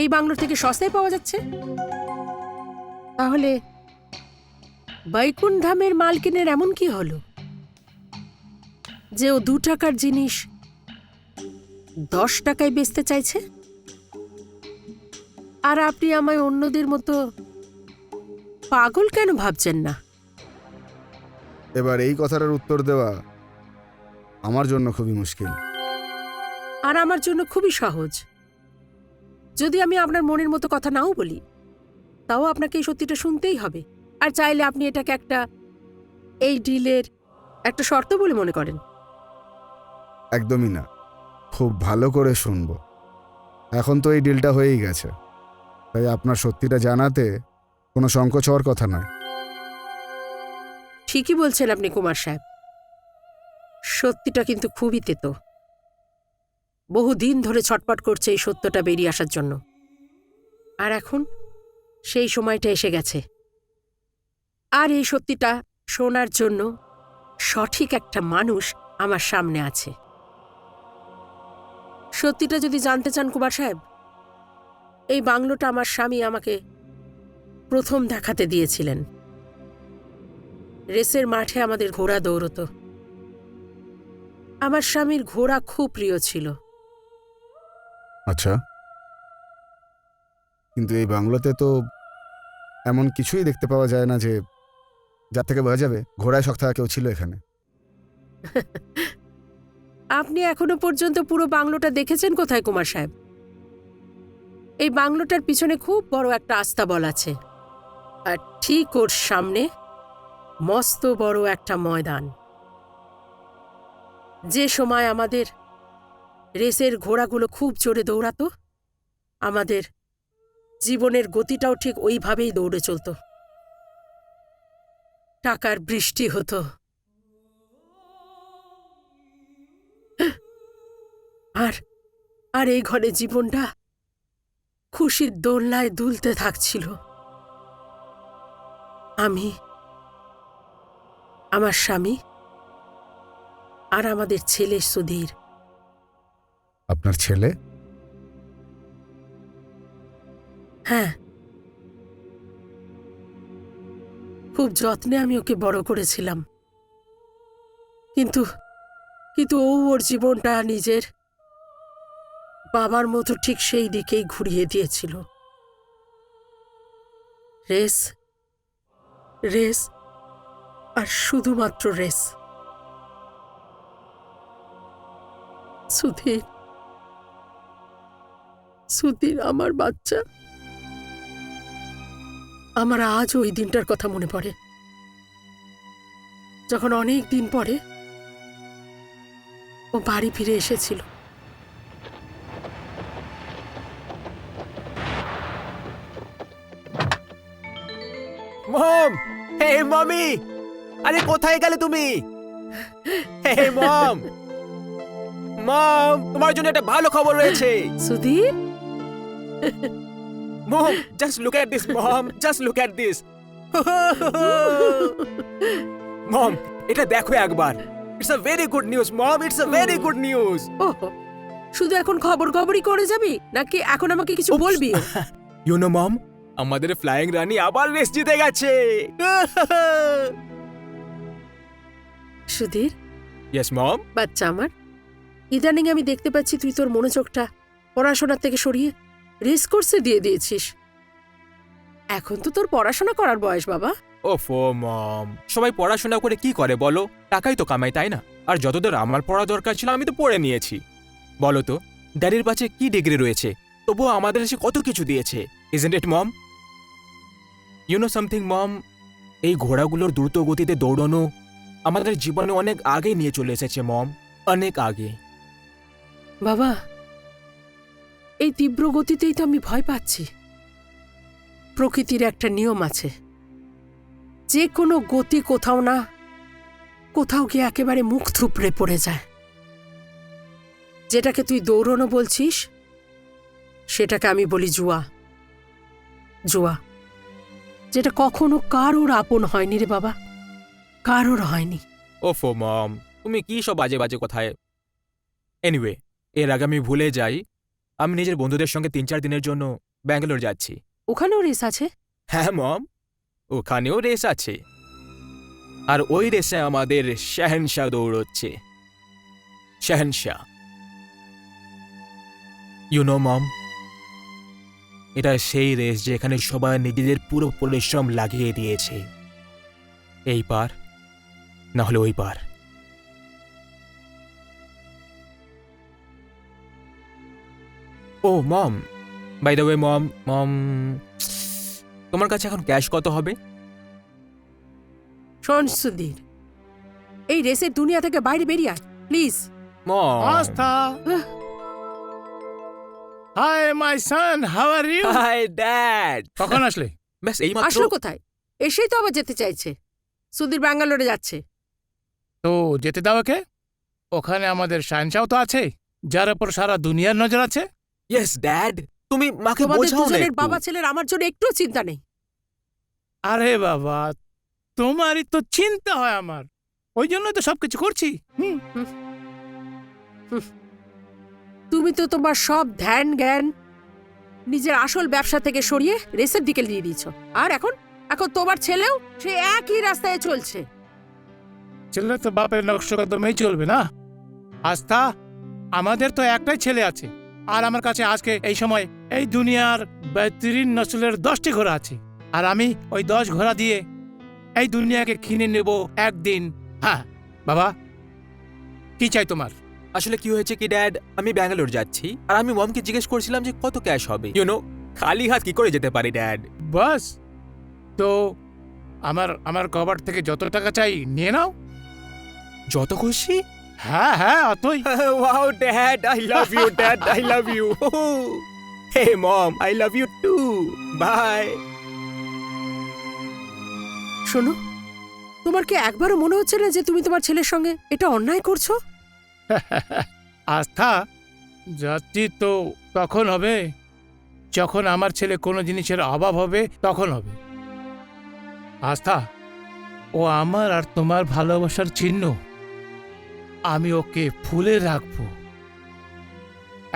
এই বাংলোর থেকে সস্তায় পাওয়া যাচ্ছে? তাহলে বৈকুণ্ঠামের মালকিনের এমন কি হলো যে ও 2 টাকার জিনিস 10 টাকায় বেচতে চাইছে? আর আপনি আমায় অন্যদের মতো পাগল কেন ভাবছেন না? এবার এই কথাটার উত্তর দেওয়া আমার জন্য খুবই মুশকিল। আর আমার জন্য খুবই সহজ। যদি আমি আপনার মনের মতো কথা নাও বলি, তাও আপনাকে এই সত্যিটা শুনতেই হবে। আর চাইলে আপনি এটাকে এই ডিলের একটা শর্ত বলে মনে করেন। একদমই না, খুব ভালো করে শুনবো। এখন তো এই ডিলটা হয়েই গেছে, তাই আপনার সত্যিটা জানাতে কোনো সংকোচ হওয়ার কথা নয়। ঠিকই বলছেন আপনি কুমার সাহেব, সত্যিটা কিন্তু খুবই তেতো। বহুদিন ধরে ছটপট করছে এই সত্যটা বেরিয়ে আসার জন্য। আর এখন সেই সময়টা এসে গেছে। আর এই সত্যিটা শোনার জন্য সঠিক একটা মানুষ আমার সামনে আছে। সত্যিটা যদি জানতে চান কুমার সাহেব, এই বাংলোটা আমার স্বামী আমাকে প্রথম দেখাতে দিয়েছিলেন। রেসের মাঠে আমাদের ঘোড়া দৌড়তো। আমার স্বামীর ঘোড়া খুব প্রিয় ছিল। আচ্ছা, কিন্তু এই বাংলোতে তো এমন কিছুই দেখতে পাওয়া যায় না যে যার থেকে বোঝা যাবে ঘোড়ায় শখ থাকা কেউ ছিল এখানে। আপনি এখনো পর্যন্ত পুরো বাংলোটা দেখেছেন কোথায় কুমার সাহেব? এই বাংলোটার পিছনে খুব বড় একটা আস্তাবল আছে, আর ঠিক ওর সামনে মস্ত বড় একটা ময়দান। যে সময় আমাদের রেসের ঘোড়াগুলো খুব জোরে দৌড়াতো, আমাদের জীবনের গতিটাও ঠিক ওইভাবেই দৌড়ে চলত। টাকার বৃষ্টি হতো। আর আর এই ঘরে জীবনটা খুশির দোলনায় দুলতে থাকছিল। আমি, আমার স্বামী আর আমাদের ছেলে সুধীর। আপনার ছেলে? হ্যাঁ, খুব যত্নে আমি ওকে বড় করেছিলাম। কিন্তু কিন্তু ও ওর জীবনটা নিজের বাবার মতো ঠিক সেই দিকেই ঘুরিয়ে দিয়েছিল। রেস, রেস আর শুধুমাত্র রেস। সুধীর, সুধীর আমার বাচ্চা। আমার আজ ওই দিনটার কথা মনে পড়ে, যখন অনেক দিন পরে ও বাড়ি ফিরে এসেছিল। মম, হে মমি, আরে কোথায় গেলে তুমি? হে মম, মম, তোমার জন্য একটা ভালো খবর রয়েছে। Sudhir, mom, just look at this mom, just look at this. Mom, এটা দেখো একবার। It's a very good news mom, it's a very good news. ওহ, শুধু এখন খবরই করে যাবি নাকি এখন আমাকে কিছু বলবি? ইউ নো মম, আমাদের ফ্লাইং রানী আবার রেস জিতে গেছে। Sudhir, yes mom. বাচ্চা আমার, ইদানিং আমি দেখতে পাচ্ছি তুই তোর মনোযোগটা পড়াশোনার থেকে সরিয়ে রেস কোর্সে দিয়ে দিয়েছিস। এখন তো তোর পড়াশোনা করার বয়স বাবা। ওফো মম, সবাই পড়াশোনা করে কি করে বলো? টাকাই তো কামাই, তাই না? আর যতদূর আমার পড়া দরকার ছিল আমি তো পড়ে নিয়েছি। বলো তো, ড্যাডির কাছে কি ডিগ্রি রয়েছে, তবুও আমাদের এসে কত কিছু দিয়েছে। Isn't it mom? You know something mom, এই ঘোড়াগুলোর দ্রুত গতিতে দৌড়ানো আমাদের জীবনে অনেক আগে নিয়ে চলে এসেছে মম। অনেক আগে। বাবা, এই তীব্র গতিতেই তো আমি ভয় পাচ্ছি। প্রকৃতির একটা নিয়ম আছে, যে কোনো গতি কোথাও না কোথাও গিয়ে একেবারে মুখ থুবড়ে পড়ে যায়। যেটাকে তুই দৌড়নো বলছিস, সেটাকে আমি বলি জুয়া। জুয়া, যেটা কখনো কারোর আপন হয়নি রে বাবা, কারোর হয়নি। ওফো মম, তুমি কি সব বাজে বাজে কথায়। এনিওয়ে, এর আগে আমি ভুলে যাই, আমি নিজের বন্ধুদের সঙ্গে 3-4 দিনের জন্য ব্যাঙ্গালোর যাচ্ছি। ওখানেও রেস আছে? হ্যাঁ মম, ওখানেও রেস আছে। আর ওই রেসে আমাদের শাহেনশাহ দৌড়চ্ছে। শাহেনশাহ, ইউ নো মম, এটা সেই রেস যেখানে সবাই নিজেদের পুরো পরিশ্রম লাগিয়ে দিয়েছে। এই পার না হলে ওই পার। ও মম, বাই দ্য ওয়ে মম, তোমার কাছে এখন ক্যাশ কত হবে? শোন সুধীর, এই রেসের দুনিয়া থেকে বাইরে বেরিয়ে আয় please. Mom, Astha, hi my son, how are you? Hi dad. কখন আসলে? ব্যাস এইমাত্র। আসলো কোথায়? এসেই তো আবার যেতে চাইছে। সুধীর ব্যাঙ্গালোরে যাচ্ছে। তো যেতে দাও ওকে। ওখানে আমাদের শাহেনশাহ তো আছে, যার উপর সারা দুনিয়ার নজর আছে। ইয়েস ড্যাড, তুমি মাকে তোমাদের বোঝাও না দুজনের একটু। বাবা ছেলের আমার জন্য একটুও চিন্তা নেই। আরে বাবা, তোমারই তো চিন্তা হয় আমার, ওই জন্যই তো সবকিছু করছি। তুমি তো তোমার সব ধ্যান জ্ঞান নিজের আসল ব্যবসা থেকে সরিয়ে রেসের দিকে দিয়ে দিয়েছ। আর এখন এখন তোমার ছেলেও সে একই রাস্তায় চলছে। ছেলে তো বাপের নকশ কদমেই চলবে না। আস্থা, আমাদের তো একটাই ছেলে আছে, আর আমার কাছে আজকে এই সময় এই দুনিয়ার 32 নসলের 10টি ঘোড়া আছে, আর আমি ওই 10 ঘোড়া দিয়ে এই দুনিয়াকে কিনে নেব একদিন। হ্যাঁ বাবা, কি চাই তোমার? আসলে কি হয়েছে কি ড্যাড, আমি ব্যাঙ্গালোর যাচ্ছি, আর আমি মমকে জিজ্ঞেস করছিলাম যে কত ক্যাশ হবে। ইউ নো, খালি হাত কি করে যেতে পারি ড্যাড? বাস, তো আমার আমার কভার থেকে যত টাকা চাই নিয়ে নাও। যত খুশি। হ্যাঁ হ্যাঁ, অতই। Wow dad, I love you dad, I love you. Hey mom, I love you too. Bye. শোনো, তোমার কি একবারও মনে হচ্ছে না যে তুমি তোমার ছেলের সঙ্গে এটা অন্যায় করছো? আস্থা, যাচ্ছি তো তখন হবে যখন আমার ছেলে কোনো জিনিসের অভাব হবে, তখন হবে। আস্থা, ও আমার আর তোমার ভালোবাসার চিহ্ন। আমি ওকে ফুলে রাখবো,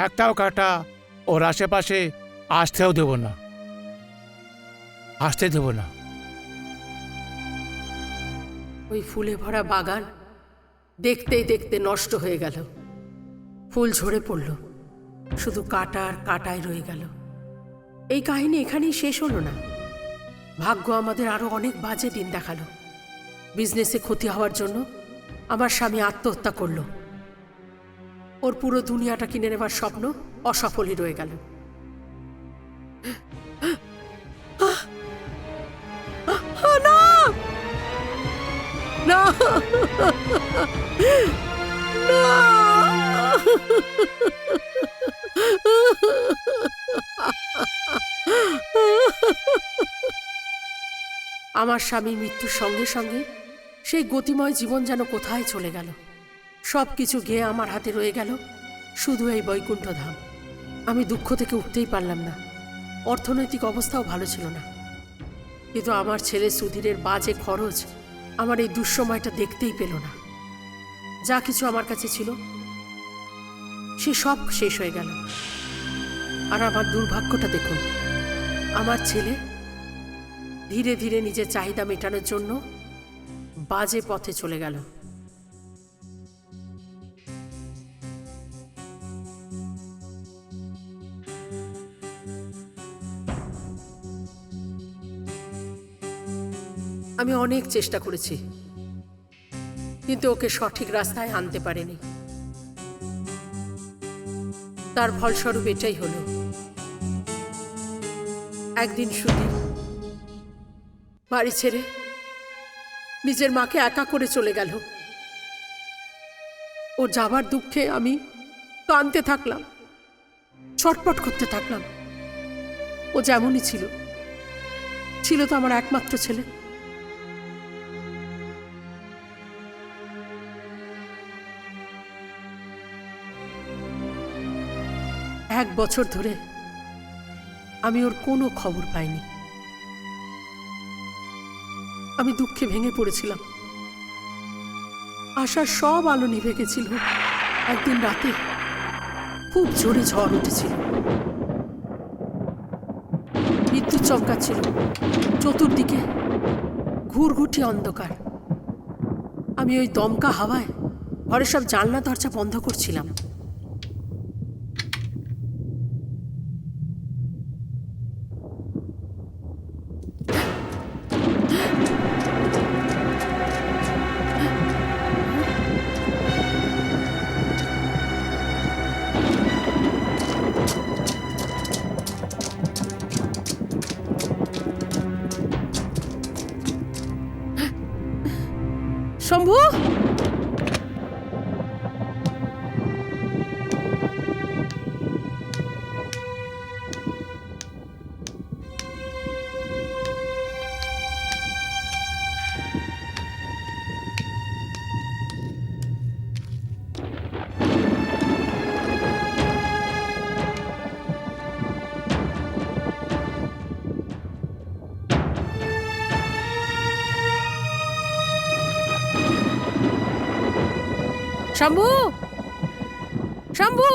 একটাও কাটা ওর আশেপাশে আসতেও দেব না, আসতে দেব না। ওই ফুলে ভরা বাগান দেখতেই দেখতে নষ্ট হয়ে গেল। ফুল ঝরে পড়ল, শুধু কাটা আর কাটাই রয়ে গেল। এই কাহিনী এখানেই শেষ হলো না। ভাগ্য আমাদের আরো অনেক বাজে দিন দেখালো। বিজনেসে ক্ষতি হওয়ার জন্য আমার স্বামী আত্মহত্যা করলো। ওর পুরো দুনিয়াটা কিনে নেবার স্বপ্ন অসফলই রয়ে গেল। না না আমার স্বামীর মৃত্যুর সঙ্গে সঙ্গে সেই গতিময় জীবন যেন কোথায় চলে গেল। সব কিছু গিয়ে আমার হাতে রয়ে গেল শুধু এই বৈকুণ্ঠ ধাম। আমি দুঃখ থেকে উঠতেই পারলাম না। অর্থনৈতিক অবস্থাও ভালো ছিল না, কিন্তু আমার ছেলে সুধীরের বাজে খরচ আমার এই দুঃসময়টা দেখতেই পেল না। যা কিছু আমার কাছে ছিল সে সব শেষ হয়ে গেল। আর আমার দুর্ভাগ্যটা দেখুন, আমার ছেলে ধীরে ধীরে নিজের চাহিদা মেটানোর জন্য বাজে পথে চলে গেল। আমি অনেক চেষ্টা করেছি, কিন্তু ওকে সঠিক রাস্তায় আনতে পারিনি। তার ফলস্বরূপ এটাই হলো, একদিন সুধীর বাড়ি ছেড়ে নিজের মাকে একা করে চলে গেল। ওর যাবার দুঃখে আমি কাঁদতে থাকলাম, ছটপট করতে থাকলাম। ও যেমনই ছিল, ছিল তো আমার একমাত্র ছেলে। এক বছর ধরে আমি ওর কোনো খবর পাইনি। আমি দুঃখে ভেঙে পড়েছিলাম। আশার সব আলো নিভে গেছিল। একদিন রাতে খুব জোরে ঝড় উঠেছিল, বিদ্যুৎ চমকাচ্ছিল, চতুর্দিকে ঘুরঘুটি অন্ধকার। আমি ওই দমকা হাওয়ায় ঘরের সব জানলা দরজা বন্ধ করছিলাম। শম্ভু, শম্ভু, শম্ভু,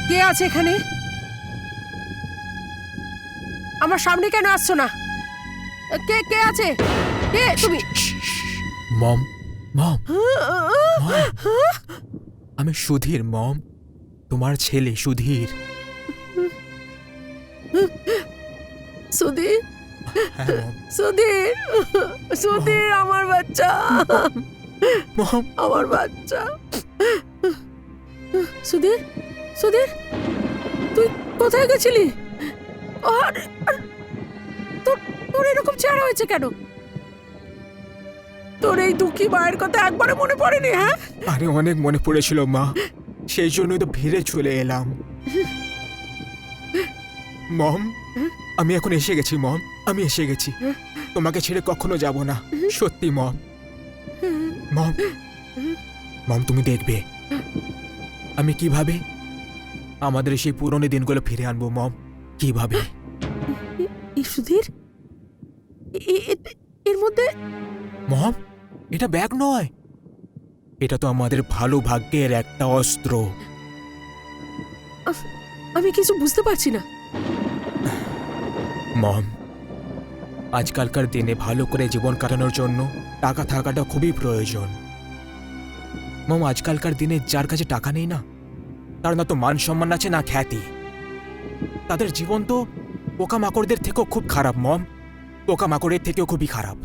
কে আছে এখানে? আমার সামনে কেন আসছো না? কে কে আছে? কে তুমি? মম, মম, আমি সুধীর মম, তোমার ছেলে সুধীর। সুধীর, হ্যাঁ মম। সুধীর, সুধীর, আমার বাচ্চা, মম, আমার বাচ্চা। সুধীর, সুধীর, তুই কোথায় গেছিলি? তোর তোর এরকম চেহারা হয়েছে কেন? তোর এই দুঃখী মায়ের কথা একবারে মনে পড়েনি? হ্যাঁ, আরে অনেক মনে পড়েছিল মা, সেই জন্যই তো ভিড়ে চলে এলাম। মম, আমি এখন এসে গেছি মম, আমি এসে গেছি। তোমাকে ছেড়ে কখনো যাব না, সত্যি মম। মম, মম, তুমি দেখবে আমি কিভাবে আমাদের সেই পুরনো দিনগুলো ফিরে আনবো মম, কিভাবে। এই সুধীর, এর মধ্যে মম, এটা ব্যাগ নয়, এটা তো আমাদের ভালো ভাগ্যের একটা অস্ত্র। আমি কিছু বুঝতে পারছি না। মম, আজকালকার দিনে ভালো করে জীবন কাটানোর জন্য টাকা থাকাটা খুবই প্রয়োজন। মম, আজকালকার দিনে যার কাছে টাকা নেই না, তার না তো মান সম্মান আছে না খ্যাতি। তাদের জীবন তো পোকামাকড়দের থেকেও খুব খারাপ মম, পোকামাকড়ের থেকেও খুবই খারাপ।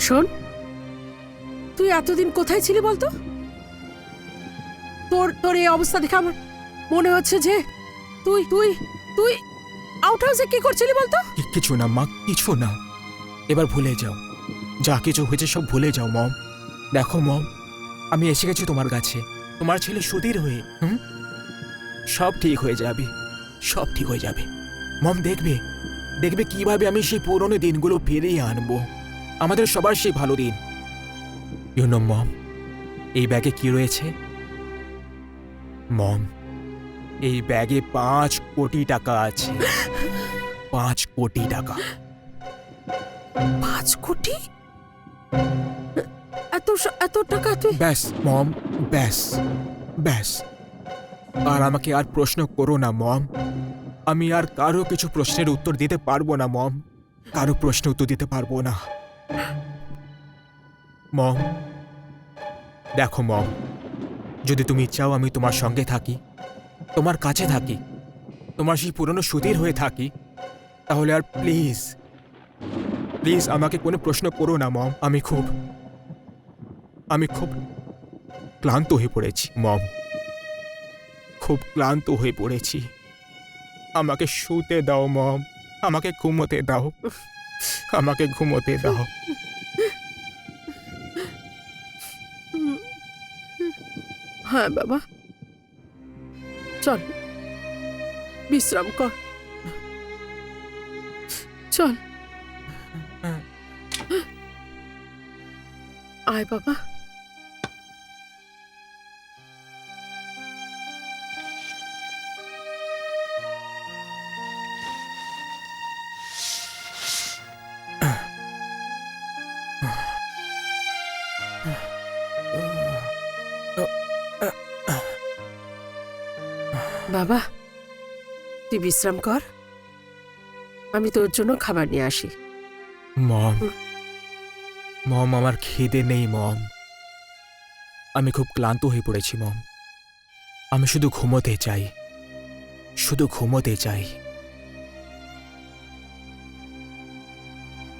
শোন, তুই এতদিন কোথায় ছিলি বলতো? তোর তোর এই অবস্থা দেখে আমার মনে হচ্ছে যে তুই তুই তুই আউট হাউসে কি করছিলি বলতো? কিছু না মা, কিছু না, এবার ভুলে যাও, যা কিছু হয়েছে সব ভুলে যাও মম। দেখো মম, আমি এসে গেছি তোমার কাছে, তোমার ছেলে সুধীর হয়ে। সব ঠিক হয়ে যাবে, সব ঠিক হয়ে যাবে মম। দেখবে, দেখবে কিভাবে আমি সেই পুরনো দিনগুলো ফিরিয়ে আনবো, আমাদের সবার সেই ভালো দিন। ইউ নো মম, এই ব্যাগে কি রয়েছে মম? এই ব্যাগে 5 কোটি টাকা আছে। 5 কোটি টাকা। 5 কোটি? এত টাকা তুই? ব্যাস মম, ব্যাস ব্যাস। আর আমাকে আর প্রশ্ন করো না মম, আমি আর কারো কিছু প্রশ্নের উত্তর দিতে পারবো না মম, কারো প্রশ্ন উত্তর দিতে পারবো না মম। দেখো মম, যদি তুমি চাও আমি তোমার সঙ্গে থাকি, তোমার কাছে থাকি, তোমার সেই পুরনো সুধীর হয়ে থাকি, তাহলে আর প্লিজ প্লিজ আমাকে কোনো প্রশ্ন করো না মম। আমি খুব ক্লান্ত হয়ে পড়েছি মম, খুব ক্লান্ত হয়ে পড়েছি। আমাকে শুতে দাও মম, আমাকে ঘুমোতে দাও, আমাকে ঘুমোতে দাও। হ্যাঁ বাবা, চল বিশ্রাম কর, চল আয় বাবা। বাবা, তুই বিশ্রাম কর, আমি তোর জন্য খাবার নিয়ে আসি। মম, মম আমার খিদে নেই মম, আমি খুব ক্লান্ত হয়ে পড়েছি মম। আমি শুধু ঘুমোতে চাই, শুধু ঘুমোতে চাই।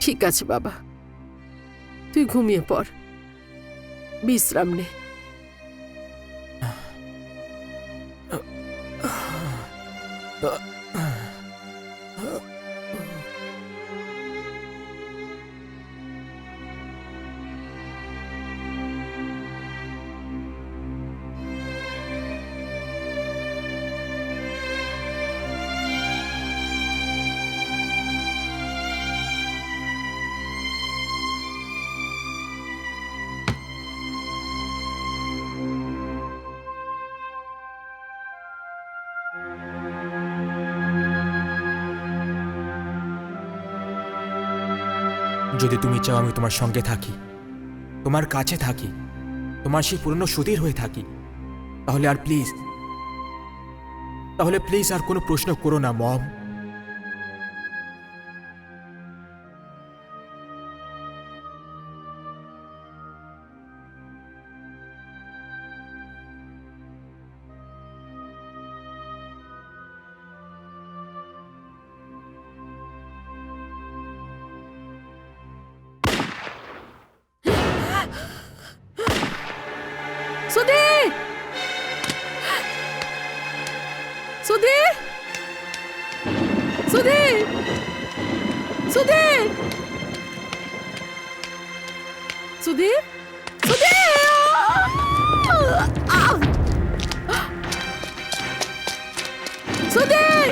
ঠিক আছে বাবা, তুই ঘুমিয়ে পড়, বিশ্রাম নে। যদি তুমি চাও আমি তোমার সঙ্গে থাকি, তোমার কাছে থাকি, তোমার সেই পুরনো সুধীর হয়ে থাকি, তাহলে প্লিজ আর কোনো প্রশ্ন করো না মম। সুধীর, সুধীর, সুধীর, সুধীর, সুধীর, সুধীর, সুধীর,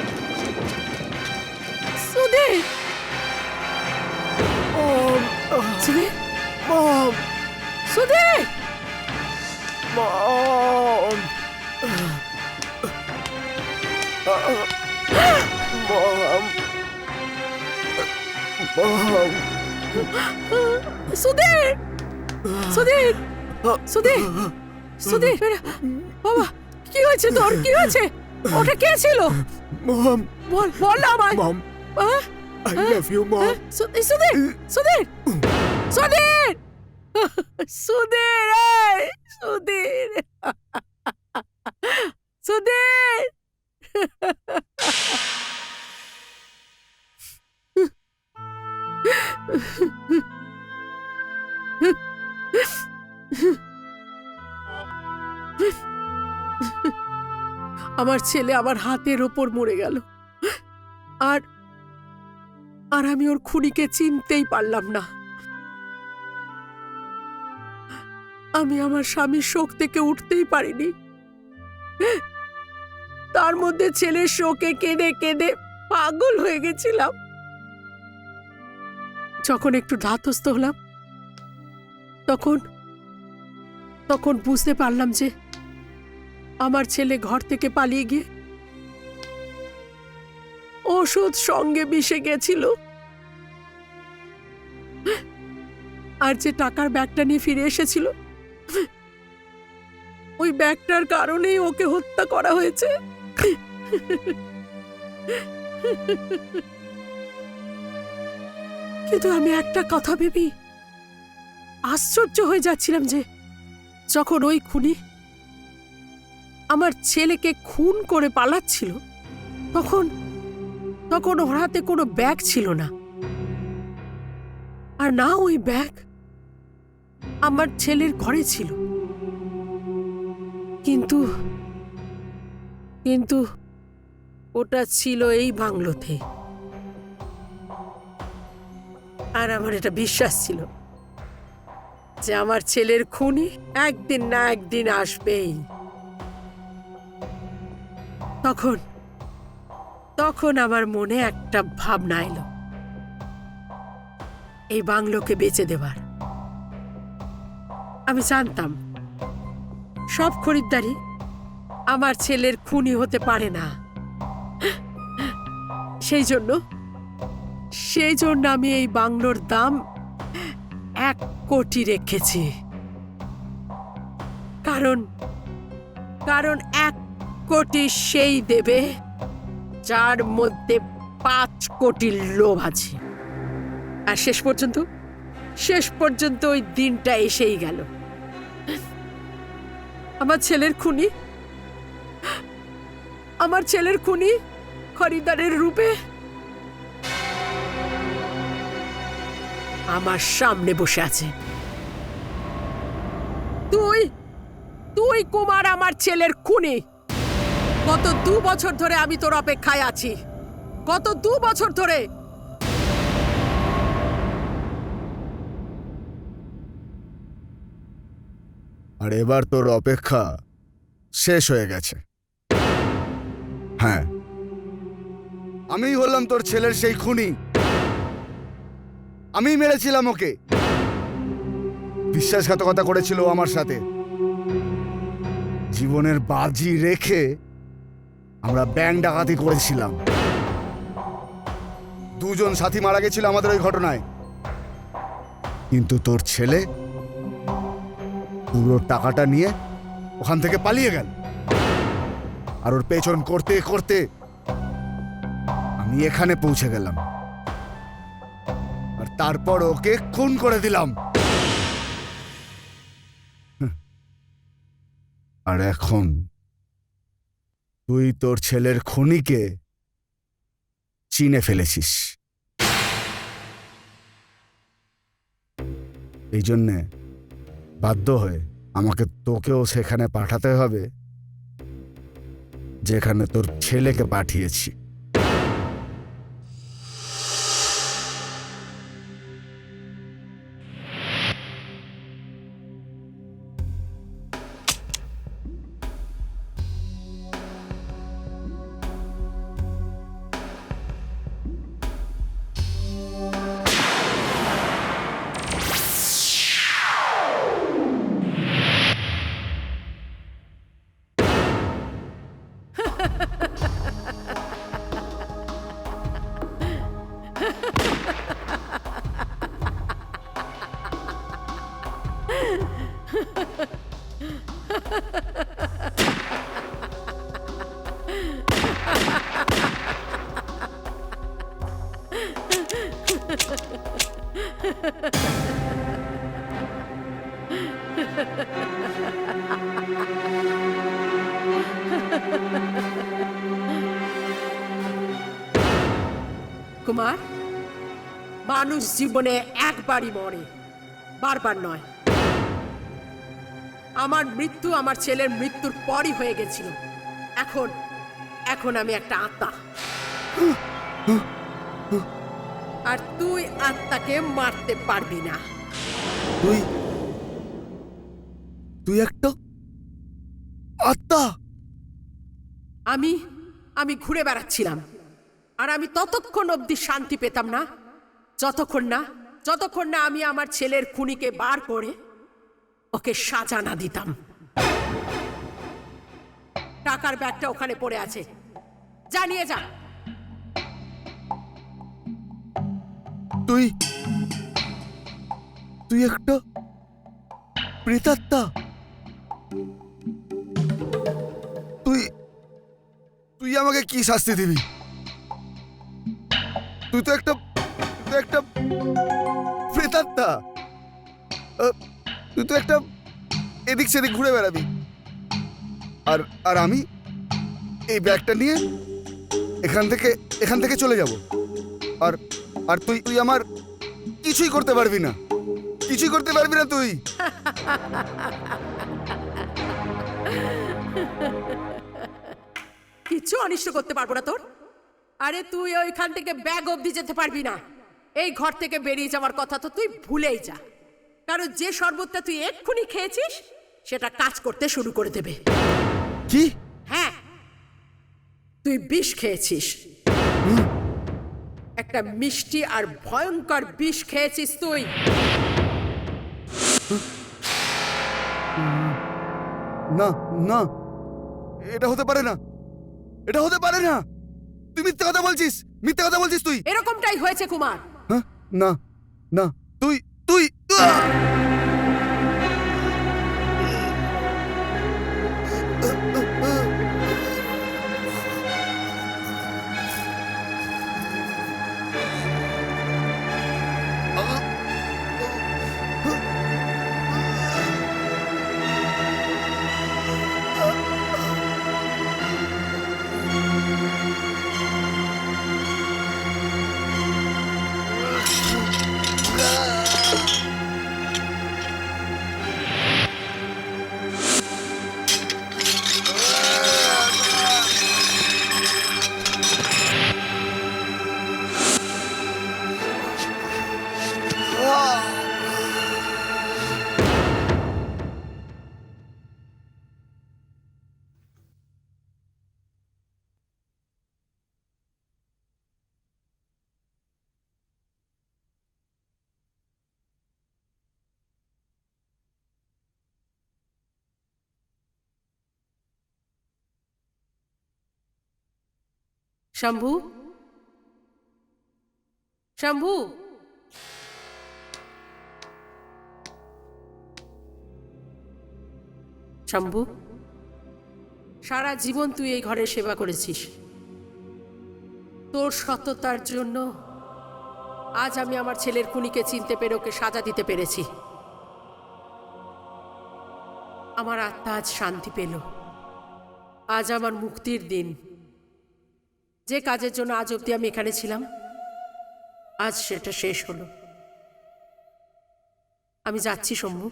সুধীর, সুধীর, মম, সুধীর, মম, মম, মম, সুধীর, সুধীর, সুধীর, সুধীর, বাবা কি হয়েছে তোর, কি হয়েছে? ওটা কে ছিল? মম, বল, বল না আমায়। মম, আহ, I love you mom. Sudhir, Sudhir, Sudhir, Sudhir, Sudhir, এই, সুধীর, সুধীর, আমার ছেলে আমার হাতের ওপর মরে গেল, আর আর আমি ওর খুনিকে চিনতেই পারলাম না। আমি আমার স্বামীর শোক থেকে উঠতেই পারিনি, তার মধ্যে ছেলের শোকে কেঁদে কেঁদে পাগল হয়ে গেছিলাম। যখন একটু ধাতস্থ হলাম, তখন তখন বুঝতে পারলাম যে আমার ছেলে ঘর থেকে পালিয়ে গিয়ে ওষুধ সঙ্গে মিশে গেছিল, আর যে টাকার ব্যাগটা নিয়ে ফিরে এসেছিল, ওই ব্যাগটার কারণেই ওকে হত্যা করা হয়েছে। কিন্তু আমি একটা কথা ভেবেই আশ্চর্য হয়ে যাচ্ছিলাম যে যখন ওই খুনি আমার ছেলেকে খুন করে পালাচ্ছিল, তখন তখন ওর হাতে কোনো ব্যাগ ছিল না, আর না ওই ব্যাগ আমার ছেলের ঘরে ছিল। কিন্তু কিন্তু ওটা ছিল এই বাংলোতে। আর আমার এটা বিশ্বাস ছিল যে আমার ছেলের খুনি একদিন না একদিন আসবেই। তখন তখন আমার মনে একটা ভাবনা এলো, এই বাংলোকে বেচে দেবার। আমি জানতাম সব খরিদ্দারি আমার ছেলের খুনি হতে পারে না। সেই জন্য আমি এই বাংলোর দাম 1 কোটি রেখেছি। কারণ কারণ 1 কোটি সেই দেবে যার মধ্যে 5 কোটির লোভ আছে। আর শেষ পর্যন্ত ওই দিনটা এসেই গেল। আমার ছেলের খুনি খরিদ্দারের রূপে আমার সামনে বসে আছে। তুই কুমার আমার ছেলের খুনি। গত 2 বছর ধরে আমি তোর অপেক্ষায় আছি, গত 2 বছর ধরে। আর এবার তোর অপেক্ষা শেষ হয়ে গেছে। হ্যাঁ, আমিই হলাম তোর ছেলের সেই খুনি। আমি মেরেছিলাম ওকে। বিশ্বাসঘাতকতা করেছিল ও আমার সাথে। জীবনের বাজি রেখে আমরা ব্যাংক ডাকাতি করেছিলাম। 2 জন সাথী মারা গেছিল আমাদের ওই ঘটনায়। কিন্তু তোর ছেলে পুরো টাকাটা নিয়ে ওখান থেকে পালিয়ে গেল। আর ওর পেছন করতে করতে আমি এখানে পৌঁছে গেলাম, আর তারপর ওকে খুন করে দিলাম। আর এখন তুই তোর ছেলের খুনিকে চিনে ফেলেছিস। এই জন্যে বাধ্য হয়ে আমাকে তোকেও সেখানে পাঠাতে হবে যেখানে তোর ছেলেকে পাঠিয়েছি। কুমার, মানুষ জীবনে একবারই মরে, বারবার নয়। আমার মৃত্যু আমার ছেলের মৃত্যুর পরই হয়ে গেছিল। এখন আমি একটা আত্মা, আর তুই আত্মাকে মারতে পারবি না। তুই একটা আত্মা? আমি ঘুরে বেড়াচ্ছিলাম, আর আমি ততক্ষণ অবধি শান্তি পেতাম না যতক্ষণ না আমি আমার ছেলের খুনিকে বার করে ওকে সাজা না দিতাম। টাকার ব্যাগটা ওখানে পড়ে আছে, জানিয়ে যা। তুই একটা প্রেতাত্মা? তুই আমাকে কি শাস্তি দিবি? তুই তো একটা প্রেতাত্মা। তুই তো একটা এদিক সেদিক ঘুরে বেড়াবি, আর আমি এই ব্যাগটা নিয়ে এখান থেকে চলে যাব। আর আর তুই তুই আমার কিছুই করতে পারবি না, কিছুই করতে পারবি না তুই। কিছু অনিষ্ট করতে পারবো না তোর। আরে তুই ওইখান থেকে ব্যাগ অবধি যেতে পারবি না। এই ঘর থেকে বেরিয়ে যাওয়ার কথা তো তুই ভুলেই যা, কারণ যে শরবতটা তুই এক্ষুনি খেয়েছিস সেটা কাজ করতে শুরু করে দেবে। কি? হ্যাঁ, তুই বিষ খেয়েছিস। একটা মিষ্টি আর ভয়ঙ্কর বিষ খেয়েছিস তুই। না না, এটা হতে পারে না, এটা হতে পারে না। তুই মিথ্যে কথা বলছিস, মিথ্যে কথা বলছিস তুই। এরকমটাই হয়েছে কুমার। হ্যাঁ? না না, তুই তুই আহ! শম্ভু, শম্ভু, শম্ভু, সারা জীবন তুই এই ঘরের সেবা করেছিস। তোর সততার জন্য আজ আমি আমার ছেলের খুনিকে চিনতে পেরে ওকে সাজা দিতে পেরেছি। আমার আত্মা আজ শান্তি পেল। আজ আমার মুক্তির দিন। যে কাজের জন্য আজ অবধি আমি এখানে ছিলাম, আজ সেটা শেষ হলো। আমি যাচ্ছি শম্ভু,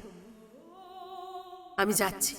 আমি যাচ্ছি।